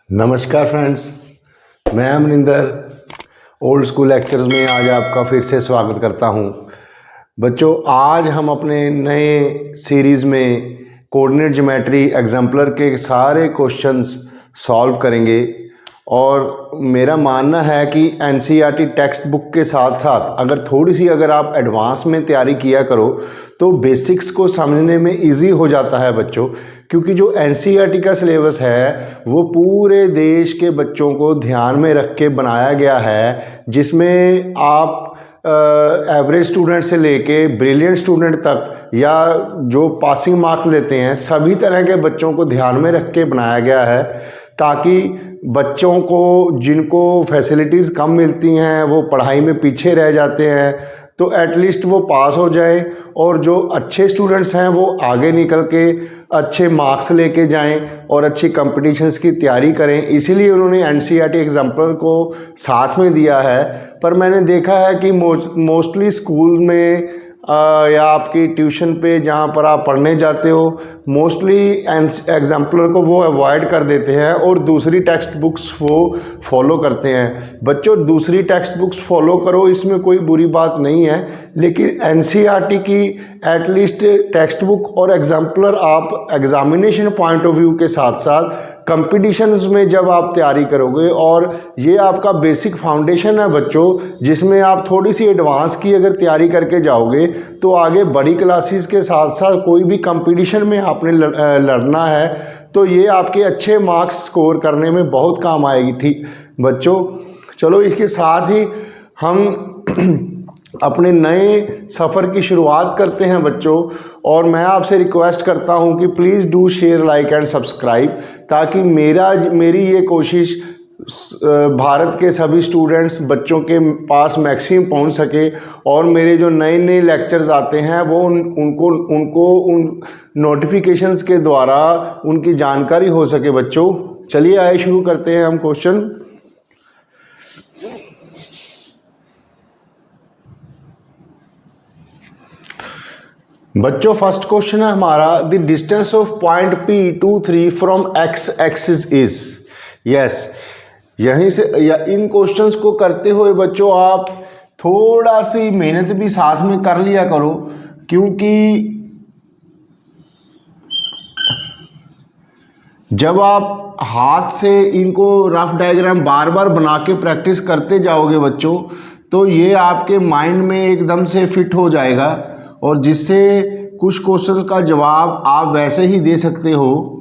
नमस्कार फ्रेंड्स, मैं Amarinder old school lectures में आज आपका फिर से स्वागत करता हूं। बच्चों, आज हम अपने नए सीरीज़ में कोऑर्डिनेट ज्योमेट्री एग्जाम्पलर के सारे क्वेश्चंस सॉल्व करेंगे और मेरा मानना है कि एनसीईआरटी टेक्स्ट बुक के साथ साथ अगर आप एडवांस में तैयारी किया करो तो बेसिक्स को समझने में इजी हो जाता है बच्चों, क्योंकि जो एनसीईआरटी का सिलेबस है वो पूरे देश के बच्चों को ध्यान में रख के बनाया गया है, जिसमें आप एवरेज स्टूडेंट से लेके ब्रिलियंट स्टूडेंट तक या जो पासिंग मार्क्स लेते हैं सभी तरह के बच्चों को ध्यान में रख के बनाया गया है, ताकि बच्चों को जिनको फैसिलिटीज़ कम मिलती हैं, वो पढ़ाई में पीछे रह जाते हैं, तो एटलीस्ट वो पास हो जाए और जो अच्छे स्टूडेंट्स हैं वो आगे निकल के अच्छे मार्क्स लेके जाएं और अच्छी कंपटीशंस की तैयारी करें। इसीलिए उन्होंने एनसीईआरटी एग्जाम्पलर को साथ में दिया है। पर मैंने देखा है कि मोस्टली स्कूल में या आपकी ट्यूशन पे जहाँ पर आप पढ़ने जाते हो, मोस्टली एग्जाम्पलर को वो अवॉइड कर देते हैं और दूसरी टेक्स्ट बुक्स वो फॉलो करते हैं। बच्चों, दूसरी टेक्स्ट बुक्स फॉलो करो, इसमें कोई बुरी बात नहीं है, लेकिन एनसीईआरटी की एटलीस्ट टेक्स्ट बुक और एग्जाम्पलर आप एग्जामिनेशन पॉइंट ऑफ व्यू के साथ साथ कंपटीशंस में जब आप तैयारी करोगे, और ये आपका बेसिक फाउंडेशन है बच्चों, जिसमें आप थोड़ी सी एडवांस की अगर तैयारी करके जाओगे तो आगे बड़ी क्लासेस के साथ साथ कोई भी कंपटीशन में आपने लड़ना है तो ये आपके अच्छे मार्क्स स्कोर करने में बहुत काम आएगी। ठीक बच्चों, चलो इसके साथ ही हम अपने नए सफ़र की शुरुआत करते हैं बच्चों, और मैं आपसे रिक्वेस्ट करता हूं कि please do share, like and subscribe, ताकि मेरी ये कोशिश भारत के सभी स्टूडेंट्स बच्चों के पास मैक्सिमम पहुंच सके, और मेरे जो नए नए लेक्चर्स आते हैं वो उनको उन नोटिफिकेशंस के द्वारा उनकी जानकारी हो सके बच्चों। चलिए आइए शुरू करते हैं हम क्वेश्चन। बच्चों, फर्स्ट क्वेश्चन है हमारा, the distance of point P23 from x axis is. Yes, यहीं से या इन क्वेश्चंस को करते हुए बच्चों आप थोड़ा सी मेहनत भी साथ में कर लिया करो, क्योंकि जब आप हाथ से इनको रफ डायग्राम बार बार बना के प्रैक्टिस करते जाओगे बच्चों, तो ये आपके माइंड में एकदम से फिट हो जाएगा, और जिससे कुछ क्वेश्चन का जवाब आप वैसे ही दे सकते हो।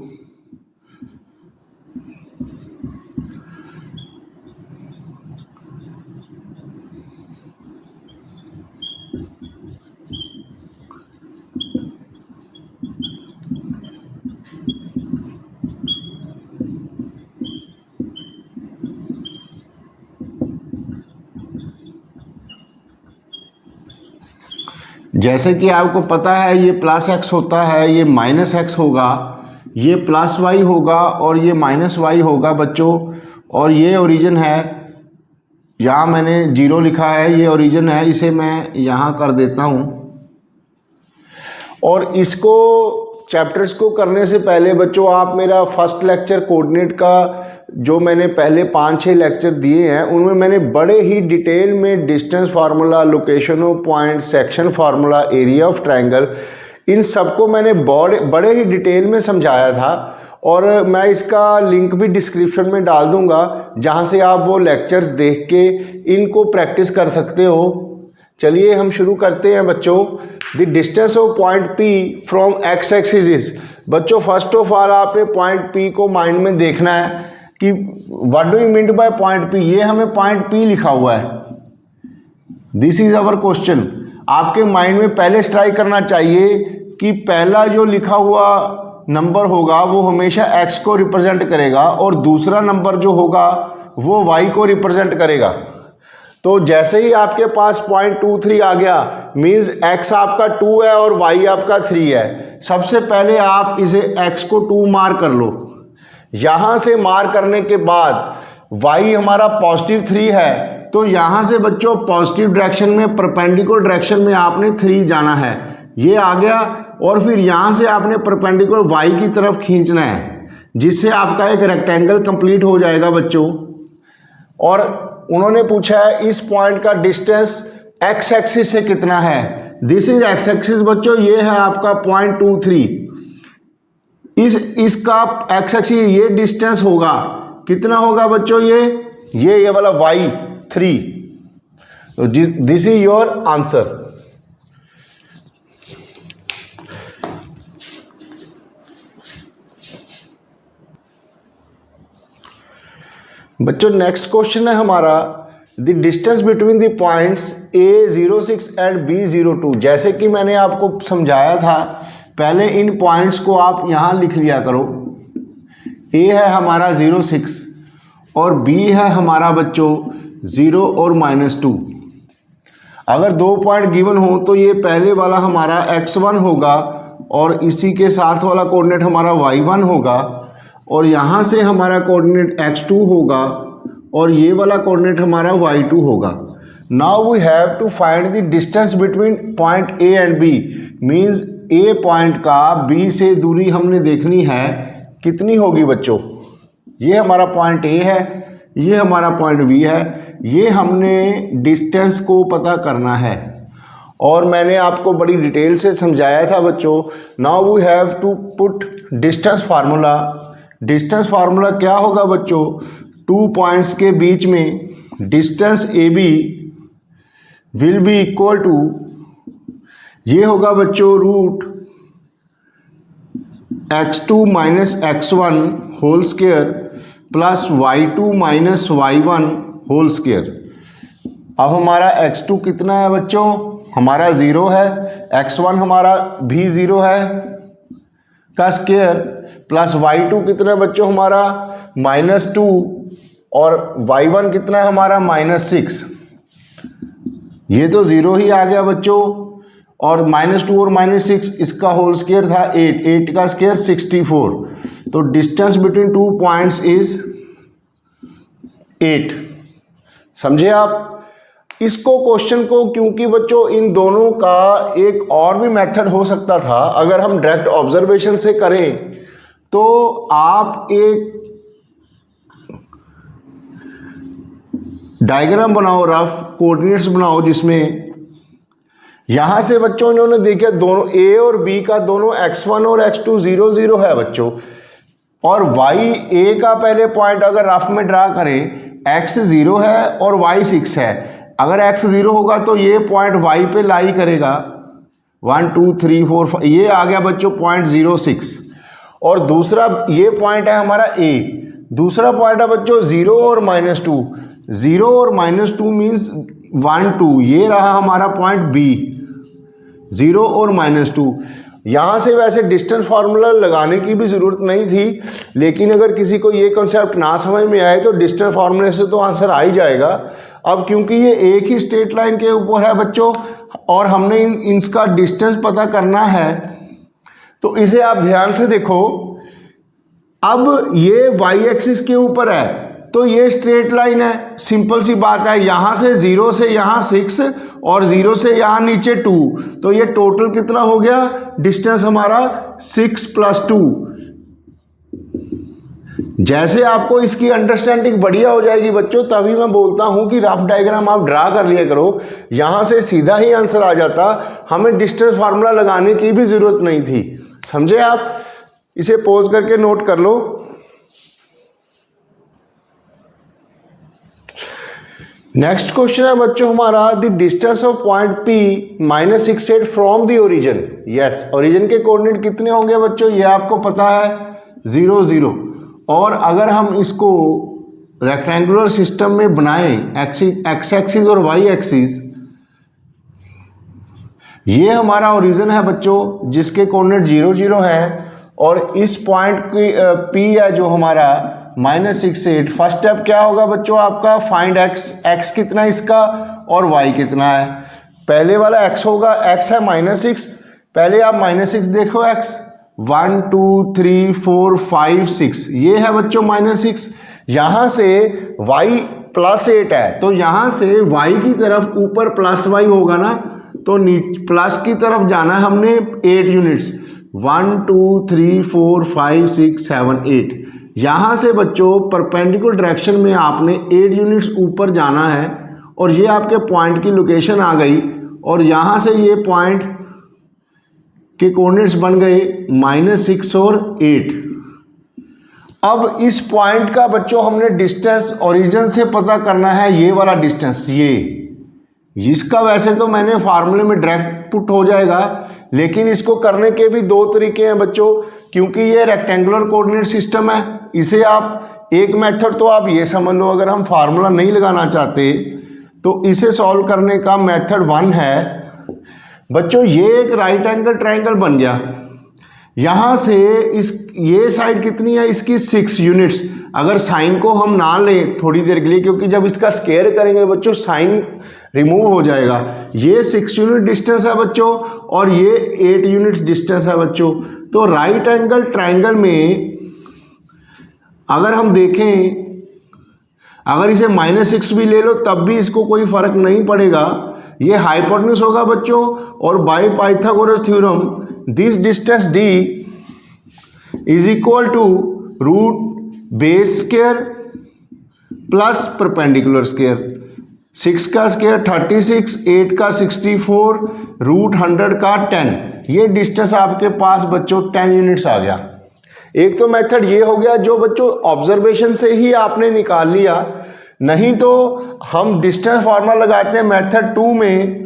जैसे कि आपको पता है ये प्लस एक्स होता है, ये माइनस एक्स होगा, ये प्लस वाई होगा और ये माइनस वाई होगा बच्चों, और ये ओरिजिन है, यहाँ मैंने जीरो लिखा है, ये ओरिजिन है, इसे मैं यहाँ कर देता हूँ। और इसको चैप्टर्स को करने से पहले बच्चों आप मेरा फर्स्ट लेक्चर कोऑर्डिनेट का जो मैंने पहले 5-6 लेक्चर दिए हैं, उनमें मैंने बड़े ही डिटेल में distance formula, location of point, section formula, area of triangle, इन सबको मैंने बड़े ही डिटेल में समझाया था, और मैं इसका लिंक भी डिस्क्रिप्शन में डाल दूंगा, जहां से आप वो लेक्चर्स देख के इनको प्रैक्टिस कर सकते हो। चलिए हम शुरू करते हैं बच्चों। The distance of point P from x axis is. बच्चों, फर्स्ट ऑफ ऑल आपने पॉइंट P को माइंड में देखना है कि what do you mean by point P। ये हमें पॉइंट P लिखा हुआ है, दिस इज आवर क्वेश्चन। आपके माइंड में पहले स्ट्राइक करना चाहिए कि पहला जो लिखा हुआ नंबर होगा वो हमेशा x को रिप्रेजेंट करेगा, और दूसरा नंबर जो होगा वो y को रिप्रेजेंट करेगा। तो जैसे ही आपके पास पॉइंट 23 आ गया, मीन्स x आपका 2 है और y आपका 3 है। सबसे पहले आप इसे x को 2 मार्क कर लो। यहां से मार्क करने के बाद y हमारा पॉजिटिव 3 है, तो यहां से बच्चों पॉजिटिव डायरेक्शन में, परपेंडिकुलर डायरेक्शन में आपने 3 जाना है, ये आ गया। और फिर यहां से आपने परपेंडिकुलर y की तरफ खींचना है। जिससे आपका एक रेक्टेंगल कंप्लीट हो जाएगा बच्चों। और उन्होंने पूछा है इस पॉइंट का डिस्टेंस एक्स एक्सिस से कितना है। दिस इज एक्स एक्सिस बच्चों, ये है आपका 0.23। इसका एक्स एक्सिस ये डिस्टेंस होगा, कितना होगा बच्चों, ये वाला y3। तो दिस इज योर आंसर। बच्चों नेक्स्ट क्वेश्चन है हमारा, the distance between the points A06 and B02। जैसे कि मैंने आपको समझाया था, पहले इन पॉइंट्स को आप यहाँ लिख लिया करो। A है हमारा 06 और B है हमारा बच्चों 0 और -2। अगर दो पॉइंट गिवन हो तो ये पहले वाला हमारा x1 होगा और इसी के साथ वाला कोऑर्डिनेट हमारा y1 होगा, और यहाँ से हमारा कोऑर्डिनेट x2 होगा और ये वाला कोऑर्डिनेट हमारा y2 होगा। Now we have to find the distance between point A and B। Means A point का B से दूरी हमने देखनी है कितनी होगी बच्चों। ये हमारा पॉइंट A है, ये हमारा पॉइंट B है, ये हमने डिस्टेंस को पता करना है और मैंने आपको बड़ी डिटेल से समझाया था बच्चों। Now we have to put distance formula. Distance formula क्या होगा बच्चों, टू पॉइंट्स के बीच में distance AB will be equal to, ये होगा बच्चों root x2 minus x1 whole square plus y2 minus y1 whole square. अब हमारा x2 कितना है बच्चों, हमारा 0 है, x1 हमारा भी 0 है का स्क्वायर, प्लस y2 कितना है बच्चों हमारा -2 और y1 कितना है हमारा -6। ये तो 0 ही आ गया बच्चों, और -2 और -6 इसका होल स्क्वायर था 8, 8 का स्क्वायर 64। तो distance between two points is 8। समझे आप इसको क्वेश्चन को, क्योंकि बच्चों इन दोनों का एक और भी मेथड हो सकता था। अगर हम डायरेक्ट ऑब्जर्वेशन से करें तो आप एक डायग्राम बनाओ, रफ कोऑर्डिनेट्स बनाओ, जिसमें यहां से बच्चों इन्होंने देखा दोनों A और B का दोनों x1 और x2 0 0 है बच्चों, और A का पहले पॉइंट अगर रफ में ड्रा करें x 0 है और y 6 है। अगर x 0 होगा तो ये पॉइंट y पे लाई करेगा 1 2 3 4 5, ये आ गया बच्चों पॉइंट 06। और दूसरा ये पॉइंट है हमारा A, दूसरा पॉइंट है बच्चों 0 और -2। 0 और -2 मीन्स 1 2, ये रहा हमारा पॉइंट B 0 और -2। यहाँ से वैसे डिस्टेंस फार्मूला लगाने की भी ज़रूरत नहीं थी, लेकिन अगर किसी को ये कॉन्सेप्ट ना समझ में आए तो डिस्टेंस फार्मूले से तो आंसर आ ही जाएगा। अब क्योंकि ये एक ही स्ट्रेट लाइन के ऊपर है बच्चों और हमने इसका डिस्टेंस पता करना है, तो इसे आप ध्यान से देखो। अब ये y एक्सिस के ऊपर है तो ये स्ट्रेट लाइन है, सिंपल सी बात है। यहाँ से 0 से यहाँ 6 और 0 से यहाँ नीचे 2, तो ये टोटल कितना हो गया डिस्टेंस हमारा 6 + 2। जैसे आपको इसकी अंडरस्टैंडिंग बढ़िया हो जाएगी बच्चों, तभी मैं बोलता हूँ कि रफ डायग्राम आप ड्रा कर लिया करो। यहाँ से सीधा ही आंसर आ जाता, हमें डिस्टेंस फार्मूला लगाने की भी ज़रूरत नहीं थी। समझे आप, इसे पॉज करके नोट कर लो। नेक्स्ट क्वेश्चन है बच्चों हमारा, the distance of point P -68 from the origin. Yes, origin के कोऑर्डिनेट कितने होंगे बच्चों, ये आपको पता है 0 0। और अगर हम इसको रेक्टेंगुलर सिस्टम में बनाएं, एक्स एक्सिस और वाई एक्सिस, ये हमारा ओरिजिन है बच्चों जिसके कोऑर्डिनेट 0 0 है, और इस पॉइंट की P है जो हमारा -68। फर्स्ट स्टेप क्या होगा बच्चों आपका, फाइंड x कितना है इसका और y कितना है। पहले वाला x होगा, x है -6, पहले आप -6 देखो, x 1 2 3 4 5 6, ये है बच्चों -6। यहाँ से y +8 है, तो यहाँ से y की तरफ ऊपर +y होगा ना, तो प्लस की तरफ जाना है हमने 8 यूनिट्स। 1 2 3 4 5 6 7 8। यहाँ से बच्चों परपेंडिकुलर डायरेक्शन में आपने 8 यूनिट्स ऊपर जाना है और ये आपके पॉइंट की लोकेशन आ गई और यहाँ से ये पॉइंट के कोऑर्डिनेट्स बन गए -6 और 8। अब इस पॉइंट का बच्चों हमने डिस्टेंस ओरिजिन से पता करना है, ये वाला डिस्टेंस, ये इसका वैसे तो मैंने फार्मूले में डायरेक्ट पुट हो जाएगा, लेकिन इसको करने के भी दो तरीके हैं बच्चों, क्योंकि ये रेक्टेंगुलर कोऑर्डिनेट सिस्टम है। इसे आप एक मेथड तो आप ये समझ लो, अगर हम फार्मूला नहीं लगाना चाहते तो इसे सॉल्व करने का मेथड 1 है बच्चों, ये एक राइट एंगल ट्रायंगल बन गया। यहाँ से ये साइड कितनी है इसकी 6 यूनिट्स। अगर साइन को हम ना लें थोड़ी देर के लिए, क्योंकि जब इसका स्क्वायर करेंगे बच्चों साइन रिमूव हो जाएगा। ये 6 यूनिट डिस्टेंस है बच्चों और ये 8 यूनिट डिस्टेंस है बच्चों। तो राइट एंगल ट्रायंगल में अगर हम देखें, अगर इसे -6 भी ले लो तब भी इसको कोई फर्क नहीं पड़ेगा, ये हाइपोटेन्यूज होगा बच्चों। और by Pythagoras theorem this distance d is equal to root base square plus perpendicular square. 6 का स्क्वायर 36, 8 का 64, रूट 100 का 10। ये डिस्टेंस आपके पास बच्चों 10 यूनिट्स आ गया। एक तो मेथड ये हो गया जो बच्चों ऑब्जर्वेशन से ही आपने निकाल लिया, नहीं तो हम डिस्टेंस फार्मूला लगाते हैं मेथड 2 में,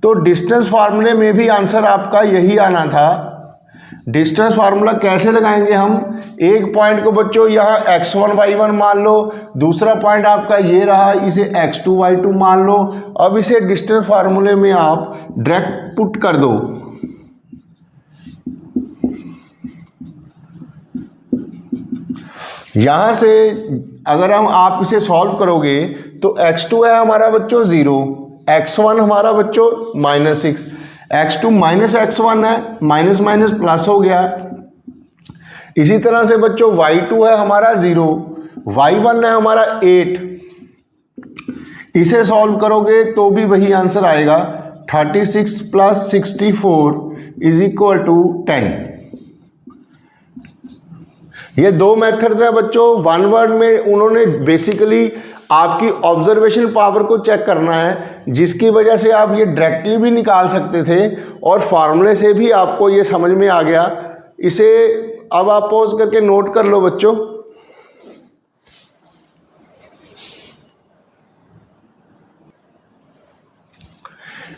तो डिस्टेंस फार्मूले में भी आंसर आपका यही आना था। डिस्टेंस फार्मूला कैसे लगाएंगे हम, एक पॉइंट को बच्चों यहाँ x1 y1 मान लो, दूसरा पॉइंट आपका ये रहा, इसे x2 y2 मान लो। अब इसे डिस्टेंस फार्मूले में आप डायरेक्ट पुट कर दो। यहाँ से अगर आप इसे सॉल्व करोगे तो x2 है हमारा बच्चों 0, x1 हमारा बच्चों -6, x2 -x1 है, माइनस माइनस प्लस हो गया। इसी तरह से बच्चों y2 है हमारा 0, y1 है हमारा 8। इसे सॉल्व करोगे तो भी वही आंसर आएगा, 36 + 64 = 10। ये दो मेथड्स हैं बच्चों। 1 वर्ड में उन्होंने बेसिकली आपकी ऑब्जर्वेशन पावर को चेक करना है, जिसकी वजह से आप ये डायरेक्टली भी निकाल सकते थे और फार्मूले से भी आपको ये समझ में आ गया। इसे अब आप पॉज करके नोट कर लो बच्चों।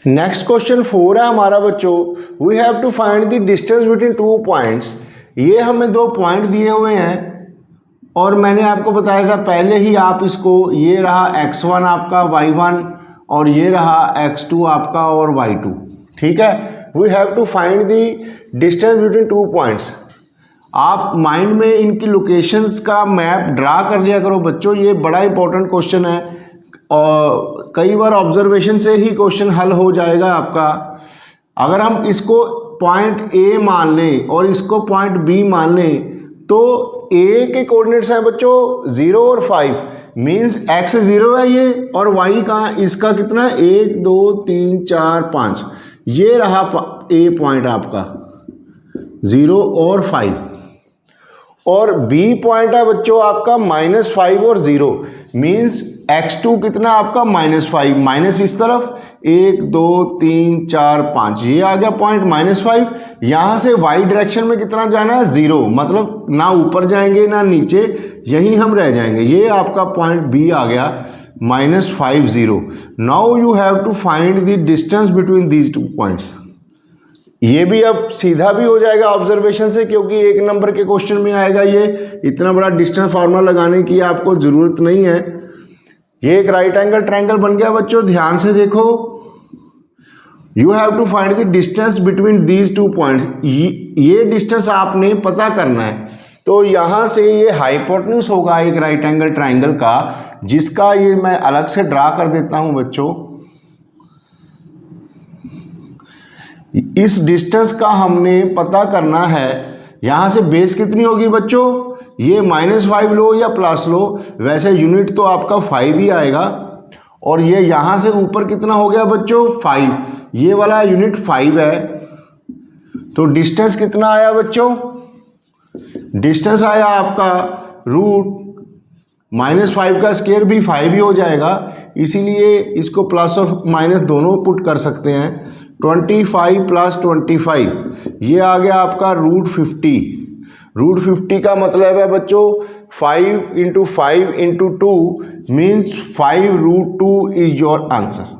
नेक्स्ट क्वेश्चन 4 है हमारा बच्चों, we have to find the distance between 2 points. ये हमें 2 पॉइंट दिए हुए हैं और मैंने आपको बताया था पहले ही, आप इसको, ये रहा x1 आपका y1 और ये रहा x2 आपका और y2, ठीक है। We have to find the distance between 2 points. आप माइंड में इनकी लोकेशंस का मैप ड्रा कर लिया करो बच्चों, ये बड़ा इंपॉर्टेंट क्वेश्चन है और कई बार ऑब्जर्वेशन से ही क्वेश्चन हल हो जाएगा आपका। अगर हम इसको पॉइंट A मान लें और इसको पॉइंट B मान लें तो A के कोऑर्डिनेट्स हैं बच्चों 0 और 5, मीन्स x 0 है ये और y का इसका कितना 1 2 3 4 5। ये रहा A पॉइंट आपका 0 और 5 और B पॉइंट है बच्चों आपका -5 और 0, मीन्स x2 कितना आपका -5, माइनस इस तरफ 1 2 3 4 5, ये आ गया पॉइंट -5। यहाँ से y डायरेक्शन में कितना जाना है 0, मतलब ना ऊपर जाएंगे ना नीचे, यहीं हम रह जाएंगे। ये आपका पॉइंट B आ गया -5 0। Now you have to find the distance between these 2 points. ये भी अब सीधा भी हो जाएगा ऑब्जर्वेशन से, क्योंकि 1 नंबर के क्वेश्चन में आएगा। ये इतना बड़ा डिस्टेंस फार्मूला लगाने की आपको जरूरत नहीं है। ये एक राइट एंगल ट्रायंगल बन गया बच्चों, ध्यान से देखो। You have to find the distance between these 2 points. ये डिस्टेंस आपने पता करना है। तो यहाँ से ये हाइपोटेन्यूज होगा एक राइट एंगल ट्रायंगल का, जिसका ये मैं अलग से ड्रा कर देता हूँ बच्चों। इस डिस्टेंस का हमने पता करना है। यहाँ से बेस कितनी होगी बच्चों, ये -5 लो या प्लस लो, वैसे यूनिट तो आपका 5 ही आएगा। और ये यहाँ से ऊपर कितना हो गया बच्चों 5, ये वाला यूनिट 5 है। तो डिस्टेंस कितना आया बच्चों? डिस्टेंस आया आपका √-5 का स्क्वायर भी 5 ही हो जाएगा, इसीलिए इसको प्लस और माइनस दोनों पुट कर सकते हैं। 25 + 25 ये आ गया आपका √50। √50 का मतलब है बच्चों 5 × 5 × 2 मीन्स 5√2 इज योर आंसर।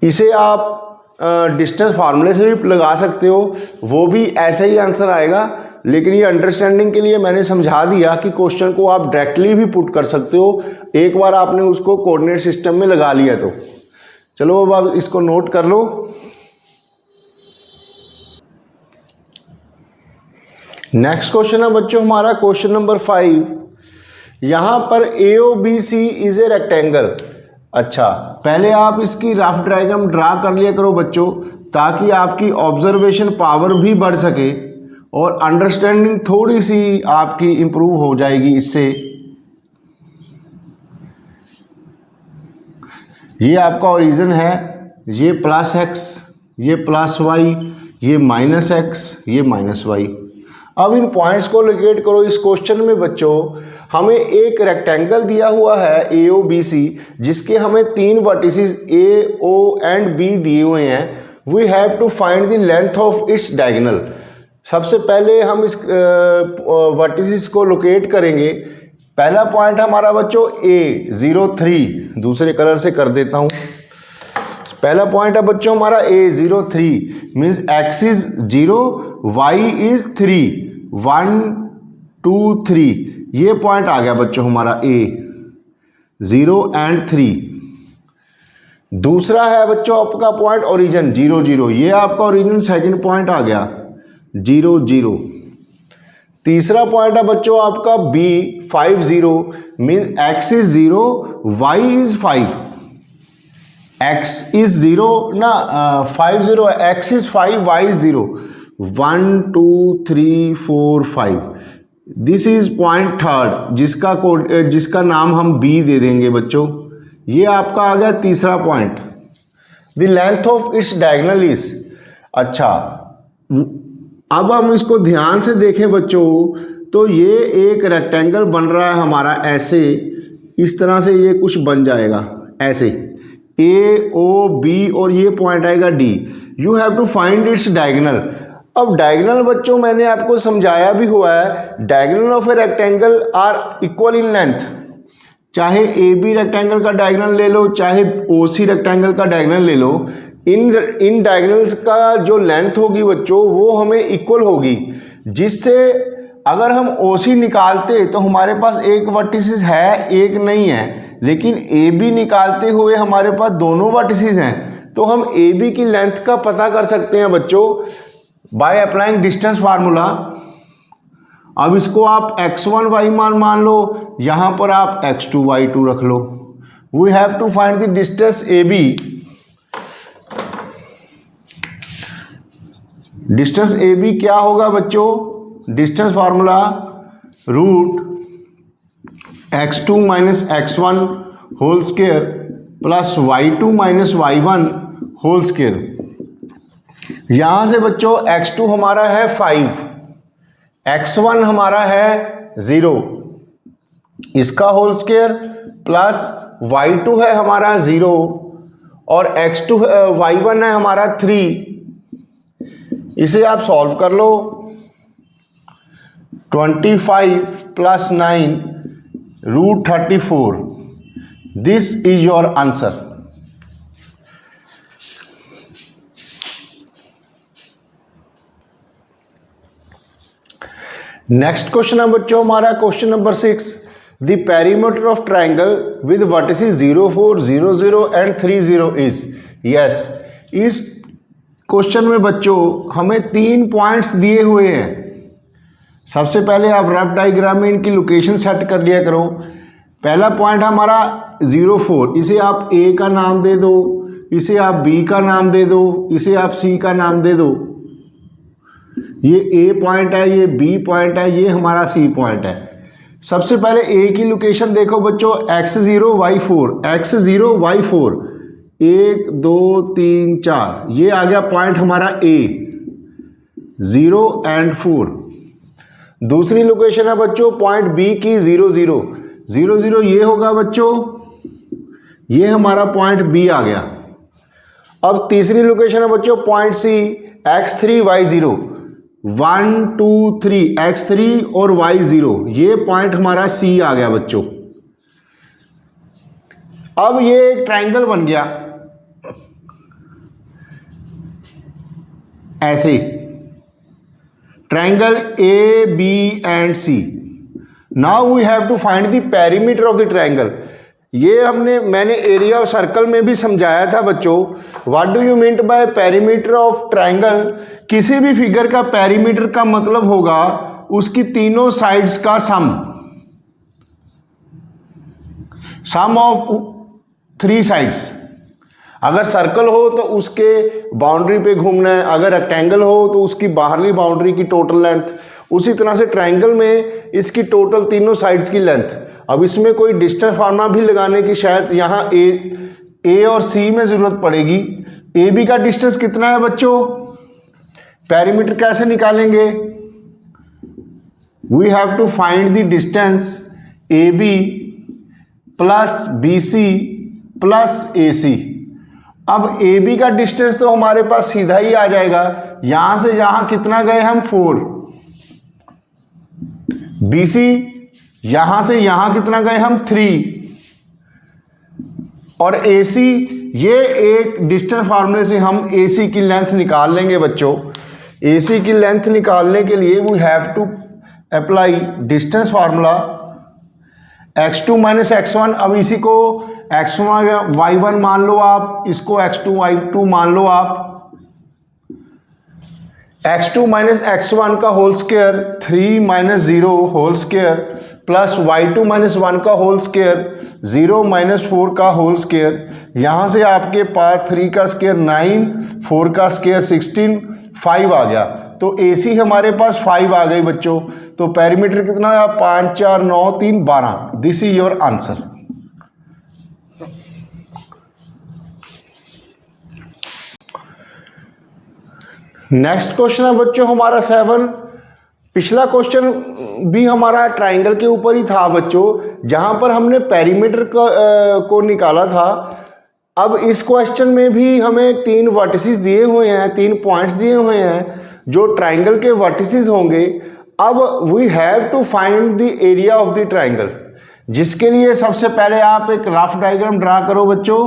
इसे आप डिस्टेंस फार्मूले से भी लगा सकते हो, वो भी ऐसा ही आंसर आएगा, लेकिन ये अंडरस्टैंडिंग के लिए मैंने समझा दिया कि क्वेश्चन को आप डायरेक्टली भी पुट कर सकते हो, एक बार आपने उसको कोऑर्डिनेट सिस्टम में लगा लिया तो। चलो अब आप इसको नोट कर लो। नेक्स्ट क्वेश्चन है बच्चों हमारा क्वेश्चन नंबर 5। यहां पर AOBC इज ए रेक्टेंगल। अच्छा, पहले आप इसकी रफ डायग्राम ड्रा कर लिया करो बच्चों, ताकि आपकी ऑब्जर्वेशन पावर भी बढ़ सके और अंडरस्टैंडिंग थोड़ी सी आपकी इम्प्रूव हो जाएगी इससे। ये आपका ओरिजिन है, ये +x, ये +y, ये -x, ये -y। अब इन पॉइंट्स को लोकेट करो। इस क्वेश्चन में बच्चों हमें एक रेक्टेंगल दिया हुआ है AOBC, जिसके हमें 3 vertices A, O and B दिए हुए हैं। We have to find the length of its diagonal. सबसे पहले हम इस वर्टिसेस को लोकेट करेंगे। पहला पॉइंट हमारा बच्चों A03, दूसरे कलर से कर देता हूँ। पहला पॉइंट है बच्चों हमारा A03 means x is 0, y is 3, 1 2 3, ये पॉइंट आ गया बच्चों हमारा A0 एंड 3। दूसरा है बच्चों आपका पॉइंट ओरिजिन 0 0, ये आपका ओरिजिन सेकंड पॉइंट आ गया 0 0। तीसरा पॉइंट है बच्चों आपका B50 means x is 0, y is 5, x is 0 ना 50, x is 5, y is 0, 1 2 3 4 5। This is point third, जिसका नाम हम B दे देंगे बच्चों। ये आपका आ गया तीसरा point. The length of its diagonal is. अच्छा, अब हम इसको ध्यान से देखें बच्चों, तो ये एक रेक्टेंगल बन रहा है हमारा ऐसे, इस तरह से ये कुछ बन जाएगा ऐसे AOB और ये पॉइंट आएगा D। You have to find its diagonal. अब डायगोनल बच्चों मैंने आपको समझाया भी हुआ है, diagonal of a rectangle are equal in length. चाहे AB रेक्टेंगल का डायगोनल ले लो, चाहे OC रेक्टेंगल का डायगोनल ले लो, इन डायगोनल्स का जो लेंथ होगी बच्चों वो हमें इक्वल होगी, जिससे अगर हम OC निकालते तो हमारे पास एक वर्टिसेस है, एक नहीं है, लेकिन AB निकालते हुए हमारे पास दोनों वर्टिसेस हैं, तो हम AB की लेंथ का पता कर सकते हैं बच्चों बाय अप्लाइंग डिस्टेंस फार्मूला। अब इसको आप x1 y1 मान लो, यहाँ पर आप x2 y2 रख लो। We have to find the distance AB। Distance AB क्या होगा बच्चों? Distance formula √x2 - x1 whole square plus y2 - y1 whole square. यहाँ से बच्चों x2 हमारा है 5, x1 हमारा है 0, इसका होल स्क्वायर प्लस y2 है हमारा 0 और y1 है हमारा 3। इसे आप सॉल्व कर लो। 25 + 9 √34। This is your answer. Next question है बच्चों हमारा question number 6। The perimeter of triangle with vertices 0 4 0 0 and 3 0 is. Yes, इस क्वेश्चन में बच्चों हमें 3 पॉइंट्स दिए हुए हैं। सबसे पहले आप रफ डायग्राम में इनकी लोकेशन सेट कर लिया करो। पहला पॉइंट हमारा 0 4, इसे आप A का नाम दे दो, इसे आप B का नाम दे दो, इसे आप C का नाम दे दो। ये A पॉइंट है, ये B पॉइंट है, ये हमारा C पॉइंट है। सबसे पहले A की लोकेशन देखो बच्चों, x0 y4, x0 y4 1 2 3 4, ये आ गया पॉइंट हमारा ए, 0 एंड 4। दूसरी लोकेशन है बच्चों पॉइंट बी की 0 0 0 0, ये होगा बच्चों, ये हमारा पॉइंट बी आ गया। अब तीसरी लोकेशन है बच्चों पॉइंट सी, x3 y0, 1 2 3, x3 और y0, ये पॉइंट हमारा सी आ गया बच्चों। अब ये एक ट्रायंगल बन गया ऐसे, triangle A B and C. Now we have to find the perimeter of the triangle. ये मैंने एरिया ऑफ सर्कल में भी समझाया था बच्चों। What do you mean by perimeter of triangle? किसी भी फिगर का पेरीमीटर का मतलब होगा उसकी तीनों साइड्स का सम ऑफ 3 साइड्स। अगर सर्कल हो तो उसके बाउंड्री पे घूमना है, अगर रेक्टेंगल हो तो उसकी बाहरली बाउंड्री की टोटल लेंथ, उसी तरह से ट्रायंगल में इसकी टोटल तीनों साइड्स की लेंथ। अब इसमें कोई डिस्टेंस फार्मूला भी लगाने की शायद यहाँ ए और सी में ज़रूरत पड़ेगी। ए बी का डिस्टेंस कितना है बच्चों? पेरीमीटर कैसे निकालेंगे? We have to find the distance A B plus B C plus A C. अब ए बी का डिस्टेंस तो हमारे पास सीधा ही आ जाएगा, यहां से यहां कितना गए हम 4, बी सी यहां से यहां कितना गए हम 3, और ए सी, ये एक डिस्टेंस फार्मूले से हम ए सी की लेंथ निकाल लेंगे बच्चों। ए सी की लेंथ निकालने के लिए we have to apply distance formula x2 minus x1। अब इसी को x1 y1 मान लो आप, इसको x2 y2 मान लो आप। x2 माइनस x1 का whole square, 3 minus 0 whole square, plus y2 minus 1 का होल स्क्वायर, 0 माइनस 4 का होल स्क्वायर। यहाँ से आपके पास 3 का स्क्वायर 9, 4 का स्क्वायर 16, 5 आ गया। तो AC हमारे पास 5 आ गई बच्चों। तो पेरीमीटर कितना है? 5 4 9 3 12। This is your answer. Next question है बच्चों हमारा 7। पिछला क्वेश्चन भी हमारा ट्रायंगल के ऊपर ही था बच्चों, जहां पर हमने पेरीमीटर को निकाला था। अब इस क्वेश्चन में भी हमें 3 वर्टिसेस दिए हुए हैं, 3 पॉइंट्स दिए हुए हैं जो ट्रायंगल के वर्टिसेस होंगे। अब we have to find the area of the triangle, जिसके लिए सबसे पहले आप एक रफ डायग्राम ड्रा करो बच्चों।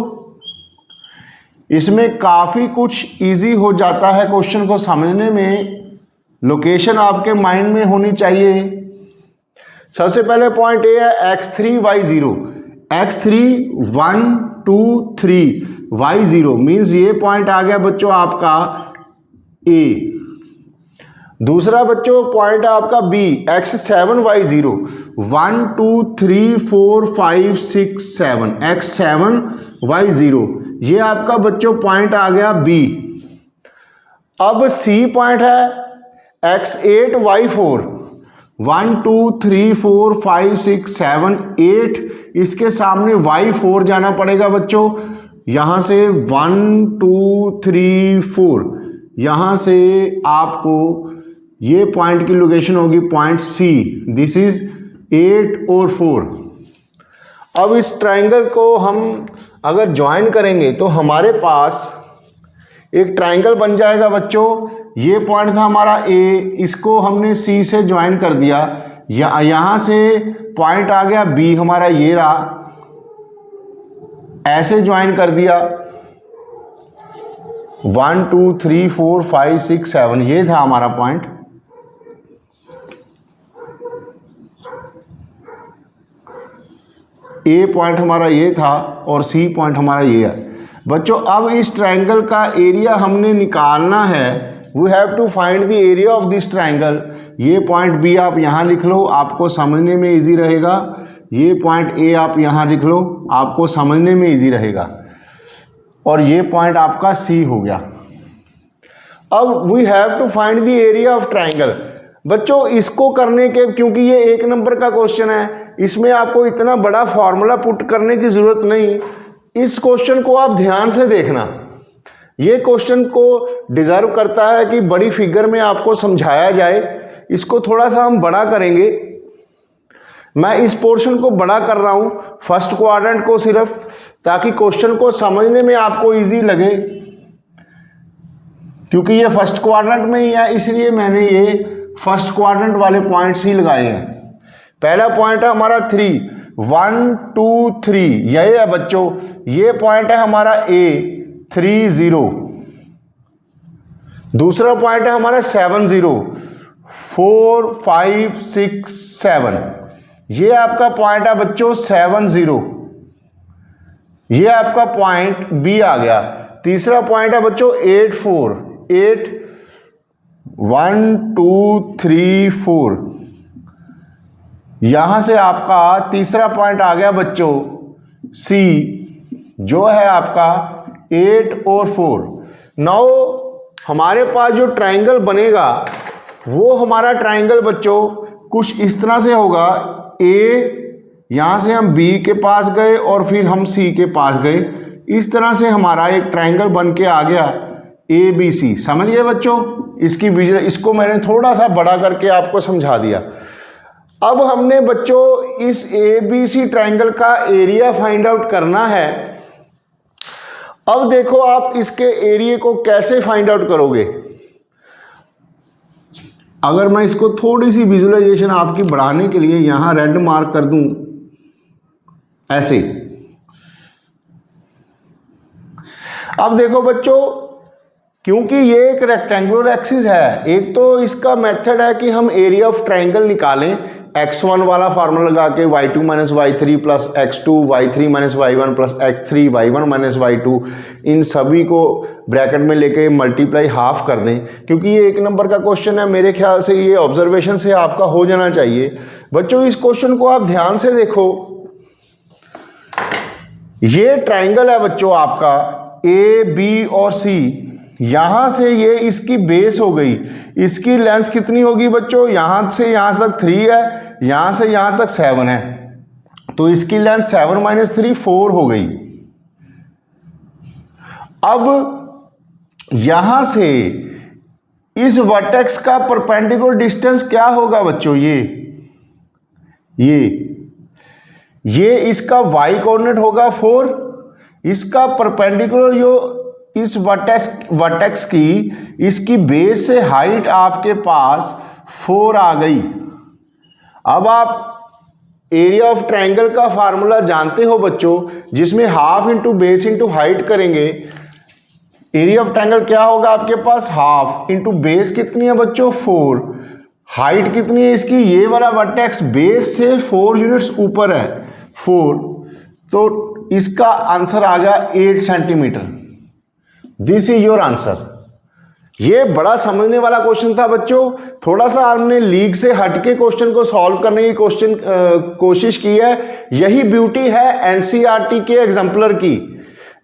इसमें काफ़ी कुछ इजी हो जाता है क्वेश्चन को समझने में। लोकेशन आपके माइंड में होनी चाहिए। सबसे पहले पॉइंट ए है x3 y0, x3 1 2 3 y0 means ये पॉइंट आ गया बच्चों आपका ए। दूसरा बच्चों पॉइंट है आपका B, x7 y0, 1 2 3 4 5 6 7, x7 y0, ये आपका बच्चों पॉइंट आ गया बी। अब सी पॉइंट है x8 y4, 1 2 3 4 5 6 7 8, इसके सामने y4 जाना पड़ेगा बच्चों। यहां से 1 2 3 4, यहां से आपको ये पॉइंट की लोकेशन होगी पॉइंट सी। दिस इज 8 और 4। अब इस ट्रायंगल को हम अगर ज्वाइन करेंगे तो हमारे पास एक ट्रायंगल बन जाएगा बच्चों। ये पॉइंट था हमारा ए, इसको हमने सी से ज्वाइन कर दिया। यहाँ से पॉइंट आ गया बी हमारा, ये रहा, ऐसे ज्वाइन कर दिया। 1 2 3 4 5 6 7, ये था हमारा पॉइंट। ए पॉइंट हमारा ये था और सी पॉइंट हमारा ये है बच्चों। अब इस ट्रायंगल का एरिया हमने निकालना है। We have to find the area of this triangle. ये पॉइंट बी आप यहाँ लिख लो, आपको समझने में इजी रहेगा। ये पॉइंट ए आप यहाँ लिख लो, आपको समझने में इजी रहेगा। और ये पॉइंट आपका सी हो गया। अब we have to find the area of triangle. बच्चों इसको करने के, क्योंकि ये 1 नंबर का क्वेश्चन है, इसमें आपको इतना बड़ा फॉर्मूला पुट करने की ज़रूरत नहीं। इस क्वेश्चन को आप ध्यान से देखना, ये क्वेश्चन को डिजर्व करता है कि बड़ी फिगर में आपको समझाया जाए। इसको थोड़ा सा हम बड़ा करेंगे। मैं इस पोर्शन को बड़ा कर रहा हूं, फर्स्ट क्वाड्रेंट को सिर्फ, ताकि क्वेश्चन को समझने में आपको इजी लगे, क्योंकि ये फर्स्ट क्वाड्रेंट में ही है, इसलिए मैंने ये फर्स्ट क्वाड्रेंट वाले पॉइंट्स ही लगाए हैं। पहला पॉइंट है हमारा 3, 1 2 3, यही है बच्चों। ये पॉइंट है हमारा A 3 0। दूसरा पॉइंट है हमारा 7 0, 4 5 6 7। ये आपका पॉइंट है बच्चों 7 0। ये आपका पॉइंट B आ गया। तीसरा पॉइंट है बच्चों 8 4, 8 1 2 3 4। यहां से आपका तीसरा पॉइंट आ गया बच्चों C, जो है आपका 8 और 4। नाउ हमारे पास जो ट्राइंगल बनेगा वो हमारा ट्राइंगल बच्चों कुछ इस तरह से होगा। A, यहां से हम B के पास गए और फिर हम C के पास गए। इस तरह से हमारा एक ट्राइंगल बन के आ गया ABC। समझ गए बच्चों? इसकी विजुअल, इसको मैंने थोड़ा सा बड़ा करके आपको समझा दिया। अब हमने बच्चों इस ABC ट्राइंगल का एरिया फाइंड आउट करना है। अब देखो आप इसके एरिया को कैसे फाइंड आउट करोगे। अगर मैं इसको थोड़ी सी विजुअलाइजेशन आपकी बढ़ाने के लिए यहां रेड मार्क कर दूं ऐसे। अब देखो बच्चों, क्योंकि ये एक रेक्टेंगुलर एक्सिस है, एक तो इसका मेथड है कि हम एरिया ऑफ ट्राइंगल निकालें x1 वाला फार्मूला लगा के, y2 minus y3 plus x2, y3 minus y1 plus x3, y1 minus y2, इन सभी को ब्रैकेट में लेके मल्टीप्लाई हाफ कर दें। क्योंकि ये एक नंबर का क्वेश्चन है, मेरे ख्याल से ये ऑब्जर्वेशन से आपका हो जाना चाहिए। बच्चों इस क्वेश्चन को आप ध्यान से देखो। ये ट्राइंगल है बच्चों आपका A, B और C। यहां से ये इसकी बेस हो गई। इसकी लेंथ कितनी होगी बच्चों? यहां से यहां तक 3 है, यहां से यहां तक 7 है, तो इसकी लेंथ 7 माइनस 3 4 हो गई। अब यहां से इस वर्टेक्स का परपेंडिकुलर डिस्टेंस क्या होगा बच्चों? ये इसका y कोऑर्डिनेट होगा 4। इसका परपेंडिकुलर जो इस वर्टेक्स की, इसकी बेस से हाइट आपके पास 4 आ गई। अब आप एरिया ऑफ ट्राइंगल का फार्मूला जानते हो बच्चों, जिसमें half into base into height करेंगे। एरिया ऑफ ट्राइंगल क्या होगा आपके पास? हाफ इंटू बेस कितनी है बच्चों? 4। हाइट कितनी है इसकी? ये वाला वर्टेक्स बेस से 4 यूनिट्स ऊपर है, 4, तो इसका आंसर आ गया 8 centimetre. This is your answer. ये बड़ा समझने वाला क्वेश्चन था बच्चों। थोड़ा सा हमने लीग से हटके क्वेश्चन को सॉल्व करने की कोशिश की है। यही ब्यूटी है एनसीईआरटी के एग्जाम्पलर की,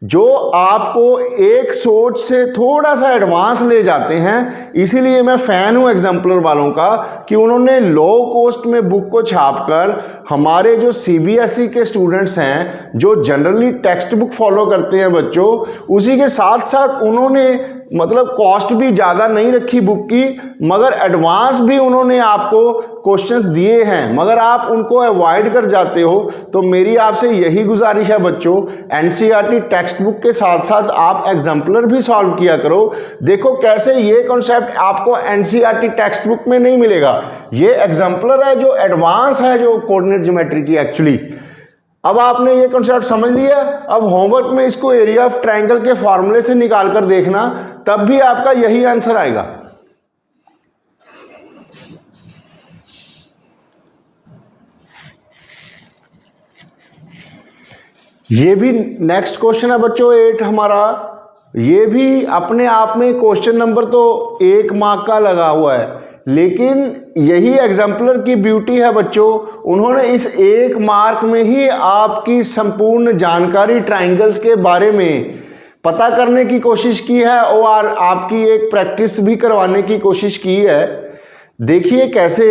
जो आपको एक सोच से थोड़ा सा एडवांस ले जाते हैं। इसीलिए मैं फैन हूं एग्जाम्पलर वालों का कि उन्होंने लो कॉस्ट में बुक को छापकर हमारे जो सीबीएसई के स्टूडेंट्स हैं, जो जनरली टेक्स्ट बुक फॉलो करते हैं बच्चों, उसी के साथ साथ उन्होंने मतलब कॉस्ट भी ज़्यादा नहीं रखी बुक की, मगर एडवांस भी उन्होंने आपको क्वेश्चंस दिए हैं, मगर आप उनको अवॉइड कर जाते हो। तो मेरी आपसे यही गुजारिश है बच्चों, एनसीईआरटी टेक्स्ट बुक के साथ साथ आप एग्जाम्पलर भी सॉल्व किया करो। देखो कैसे ये कॉन्सेप्ट आपको एनसीईआरटी टेक्स्ट बुक में नहीं मिलेगा। ये एग्जाम्पलर है जो एडवांस है, जो कोऑर्डिनेट ज्योमेट्री की एक्चुअली। अब आपने ये कॉन्सेप्ट समझ लिया। अब होमवर्क में इसको एरिया ऑफ ट्राइंगल के फॉर्मूले से निकाल कर देखना, तब भी आपका यही आंसर आएगा। ये भी नेक्स्ट क्वेश्चन है बच्चों 8 हमारा। ये भी अपने आप में क्वेश्चन नंबर तो 1 मार्क का लगा हुआ है, लेकिन यही एग्जाम्पलर की ब्यूटी है बच्चों, उन्होंने इस 1 मार्क में ही आपकी संपूर्ण जानकारी ट्राइंगल्स के बारे में पता करने की कोशिश की है और आपकी एक प्रैक्टिस भी करवाने की कोशिश की है। देखिए कैसे।